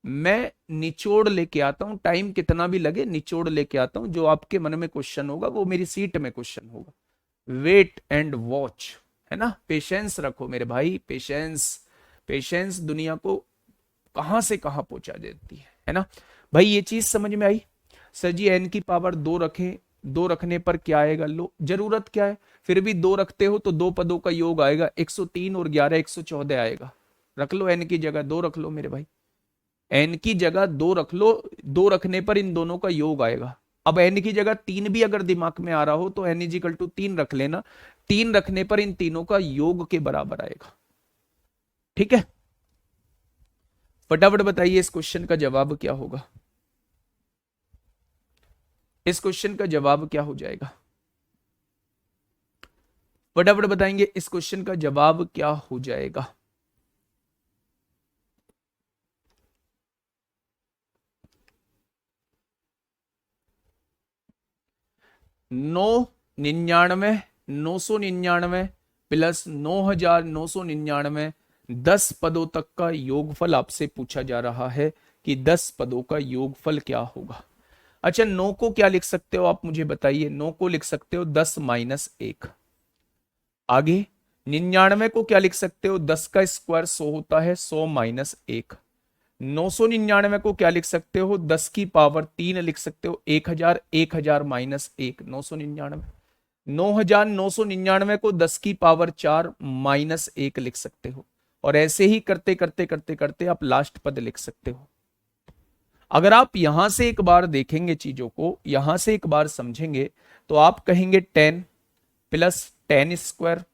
Speaker 1: मैं निचोड़ लेके आता हूं, टाइम कितना भी लगे निचोड़ लेके आता हूं। जो आपके मन में क्वेश्चन होगा वो मेरी सीट में क्वेश्चन होगा। वेट एंड वॉच, है ना? पेशेंस रखो मेरे भाई, पेशेंस। पेशेंस दुनिया को कहां से कहां पहुंचा देती है ना? भाई ये चीज समझ में आई? सर जी n की पावर 2 रखें, 2 रखने पर क्या आएगा? लो, जरूरत क्या है? फिर भी 2 रखते हो तो दो पदों का योग आएगा, 103 और 11 114 आएगा। रख लो n की जगह 2 रख लो मेरे भाई, n की जगह 2 रख लो, 2 रखने पर इन दोनों का योग आएगा। अब n की जगह 3 भी अगर दिमाग में आ रहा हो तो n इजिकल टू 3 रख लेना, 3 रखने पर इन तीनों का योग के बराबर आएगा। ठीक है, फटाफट बताइए इस क्वेश्चन का जवाब क्या होगा? इस क्वेश्चन का जवाब क्या हो जाएगा? फटाफट बताएंगे इस क्वेश्चन का जवाब क्या हो जाएगा? नौ 99, 999 प्लस 9999, 10 पदों तक का योगफल आपसे पूछा जा रहा है कि 10 पदों का योगफल क्या होगा। अच्छा, 9 को क्या लिख सकते हो आप मुझे बताइए? 9 को लिख सकते हो 10 माइनस 1। आगे 99 को क्या लिख सकते हो? 10 का स्क्वायर 100 होता है, 100 माइनस 1। 999 को क्या लिख सकते हो? 10 की पावर 3 लिख सकते हो, 1000, 1000 माइनस 1, 999। 9,999 को 10 की पावर 4 माइनस 1 लिख सकते हो, और ऐसे ही करते करते करते करते आप लास्ट पद लिख सकते हो। अगर आप यहां से एक बार देखेंगे चीजों को, यहां से एक बार समझेंगे, तो आप कहेंगे 10 प्लस 10 स्क्वायर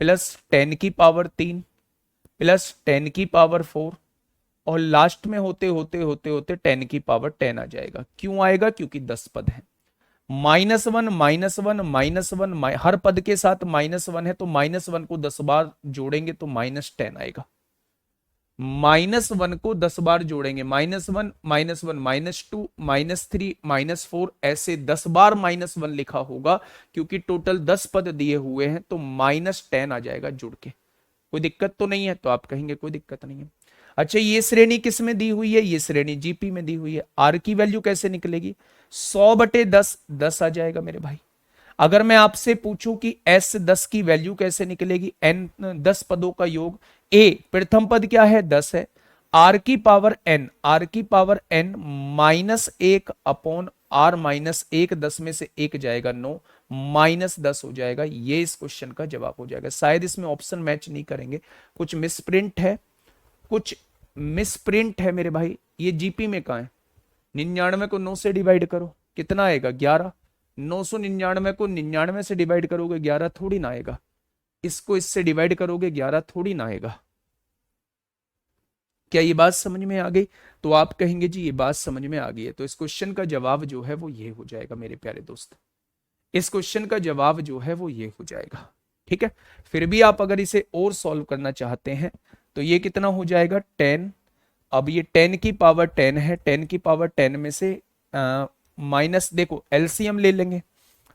Speaker 1: प्लस 10 की पावर 3 प्लस 10 की पावर 4, और लास्ट में होते होते होते होते 10 की पावर 10 आ जाएगा। क्यों आएगा? क्योंकि 10 पद है। Minus one minus one minus one, हर पद के साथ माइनस वन है, तो माइनस वन को 10 बार जोड़ेंगे तो माइनस 10 आएगा। माइनस वन को 10 बार जोड़ेंगे, minus one minus two minus three minus four, ऐसे 10 बार माइनस वन लिखा होगा, क्योंकि टोटल 10 पद दिए हुए हैं, तो माइनस 10 आ जाएगा जुड़ के। कोई दिक्कत तो नहीं है? तो आप कहेंगे कोई दिक्कत नहीं है। अच्छा, ये श्रेणी किस में दी हुई है? ये श्रेणी जीपी में दी हुई है। आर की वैल्यू कैसे निकलेगी? 100/10, 10 आ जाएगा मेरे भाई। अगर मैं आपसे पूछूं कि एस 10 की वैल्यू कैसे निकलेगी, एन 10 पदों का योग, ए प्रथम पद क्या है? 10 है, आर की power n minus 1 upon r minus 1, 10 में से 1 जाएगा 9, माइनस 10 हो जाएगा। ये इस क्वेश्चन का जवाब हो जाएगा। शायद इसमें ऑप्शन मैच नहीं करेंगे, कुछ मिसप्रिंट है, कुछ मिसप्रिंट है मेरे भाई। ये जीपी में कहा है? 99 को 9 से डिवाइड करो, कितना आएगा? 11। 999 को 99 से डिवाइड करोगे 11 थोड़ी ना आएगा। इसको इससे डिवाइड करोगे 11 थोड़ी ना आएगा। क्या ये बात समझ में आ गई? तो आप कहेंगे जी ये बात समझ में आ गई है। तो इस क्वेश्चन का जवाब जो है वो ये हो जाएगा मेरे प्यारे दोस्त। इस क्वेश्चन का जवाब जो है वो ये हो जाएगा। ठीक है, फिर भी आप अगर इसे और सॉल्व करना चाहते हैं तो ये कितना हो जाएगा? 10। अब ये 10 की पावर 10 है, 10 की पावर 10 में से माइनस, देखो एलसीएम ले लेंगे,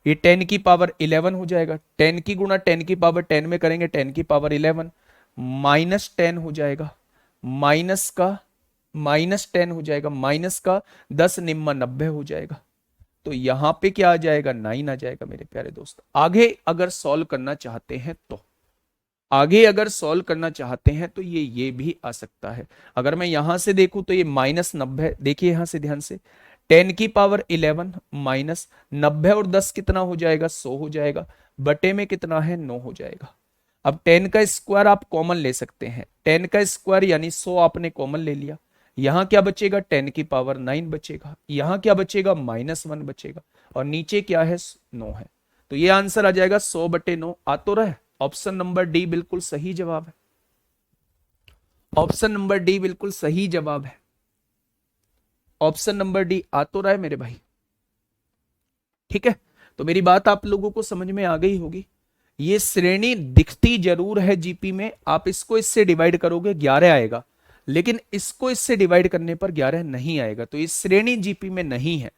Speaker 1: ये 10 की पावर 11 हो जाएगा। 10 की गुणा 10 की पावर 10 में करेंगे, 10 की पावर 11 माइनस 10 हो जाएगा। माइनस का माइनस 10 हो जाएगा, माइनस का 10 निम्मा 90 हो जाएगा। तो यहां पे क्या आ जाएगा? 9 आ जाएगा मेरे प्यारे दोस्त। आगे अगर सॉल्व करना चाहते हैं तो ये भी आ सकता है। अगर मैं यहां से देखूं तो ये -90, देखिए यहां से ध्यान से, 10 की पावर 11 माइनस 90 और 10 कितना हो जाएगा? 100 हो जाएगा, बटे में कितना है? 9 हो जाएगा। अब 10 का स्क्वायर आप कॉमन ले सकते हैं, 10 का स्क्वायर यानी 100 आपने कॉमन ले लिया। यहां क्या बचेगा? 10 की पावर 9 बचेगा। यहां क्या बचेगा? -1 बचेगा, और नीचे क्या है? 9 है। तो ये आंसर आ जाएगा 100/9। आ तो रहा है? ऑप्शन नंबर डी बिल्कुल सही जवाब है। ऑप्शन नंबर डी बिल्कुल सही जवाब है। ऑप्शन नंबर डी आ तो रहा है मेरे भाई। ठीक है, तो मेरी बात आप लोगों को समझ में आ गई होगी। ये श्रेणी दिखती जरूर है जीपी में, आप इसको इससे डिवाइड करोगे 11 आएगा, लेकिन इसको इससे डिवाइड करने पर 11 नहीं आएगा। तो इस श्रेणी जीपी में नहीं है।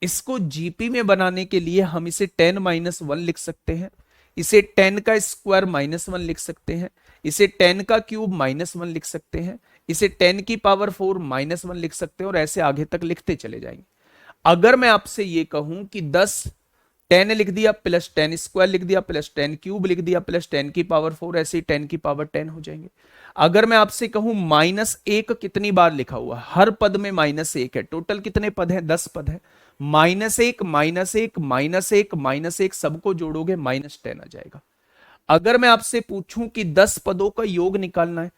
Speaker 1: इसको जीपी में बनाने के लिए हम इसे 10-1 लिख सकते हैं, इसे 10 का स्क्वायर -1 लिख सकते हैं, इसे 10 का क्यूब -1 लिख सकते हैं, इसे 10 की पावर 4 -1 लिख सकते हैं, और ऐसे आगे तक लिखते चले जाएंगे। अगर मैं आपसे ये कहूं कि 10 लिख दिया प्लस 10 स्क्वायर लिख दिया प्लस 10 क्यूब लिख दिया प्लस 10 की पावर 4, ऐसे ही 10 की पावर 10 हो जाएंगे। अगर मैं आपसे कहूं -1 कितनी बार लिखा हुआ? हर पद में -1 है। टोटल कितने पद हैं? 10 पद है। -1 -1 -1 -1 सबको जोड़ोगे -10 आ जाएगा। अगर मैं आपसे पूछूं कि 10 पदों का योग निकालना है,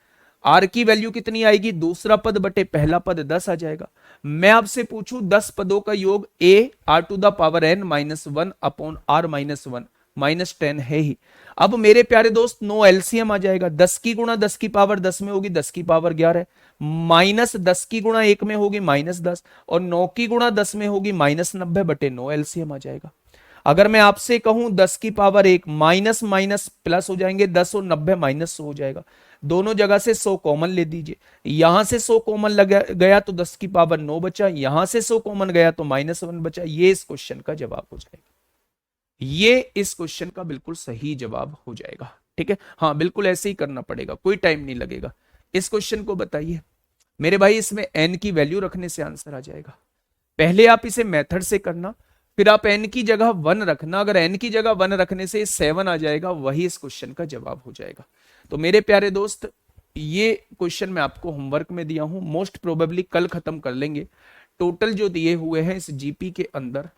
Speaker 1: आर की वैल्यू कितनी आएगी? दूसरा पद बटे पहला पद 10 आ जाएगा। मैं आपसे पूछूं 10 पदों का योग, a r to the power n -1 upon r -1, -10 है ही। अब मेरे प्यारे दोस्त नो एलसीएम आ जाएगा। 10 की गुणा 10 की पावर 10 में होगी 10 की पावर 11, माइनस 10 की गुणा 1 में होगी -10, और 9 की गुणा 10 में होगी -90 बटे 9 एलसीएम आ जाएगा। अगर मैं आपसे कहूं 10 की पावर 1 माइनस माइनस प्लस हो जाएंगे, 10 और 90 -100 हो जाएगा। दोनों जगह से 100 कॉमन ले दीजिए, यहां से 100 कॉमन लग गया तो 10 की पावर 9 बचा, यहां से 100 कॉमन गया तो -1 बचा। ये इस क्वेश्चन का जवाब हो जाएगा। ये इस क्वेश्चन का बिल्कुल सही जवाब हो जाएगा। ठीक है, हाँ बिल्कुल ऐसे ही करना पड़ेगा, कोई टाइम नहीं लगेगा। इस क्वेश्चन को बताइए मेरे भाई, इसमें n की वैल्यू रखने से आंसर आ जाएगा। पहले आप इसे मेथड से करना, फिर आप n की जगह 1 रखना। अगर n की जगह 1 रखने से 7 आ जाएगा, वही इस क्वेश्चन का जवाब हो जाएगा। तो मेरे प्यारे दोस्त, ये क्वेश्चन मैं आपको होमवर्क में दिया हूं, मोस्ट प्रोबेबली कल खत्म कर लेंगे। टोटल जो दिए हुए हैं इस जीपी के अंदर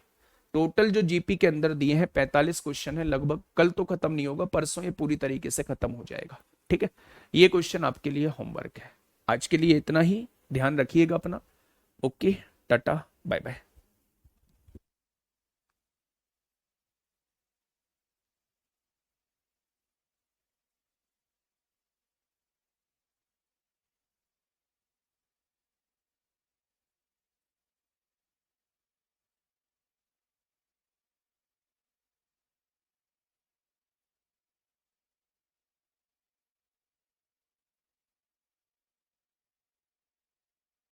Speaker 1: टोटल जो जीपी के अंदर दिए हैं 45 क्वेश्चन है लगभग, कल तो खत्म नहीं होगा, परसों ये पूरी तरीके से खत्म हो जाएगा। ठीक है, ये क्वेश्चन आपके लिए होमवर्क है। आज के लिए इतना ही, ध्यान रखिएगा अपना। Okay, tata bye bye.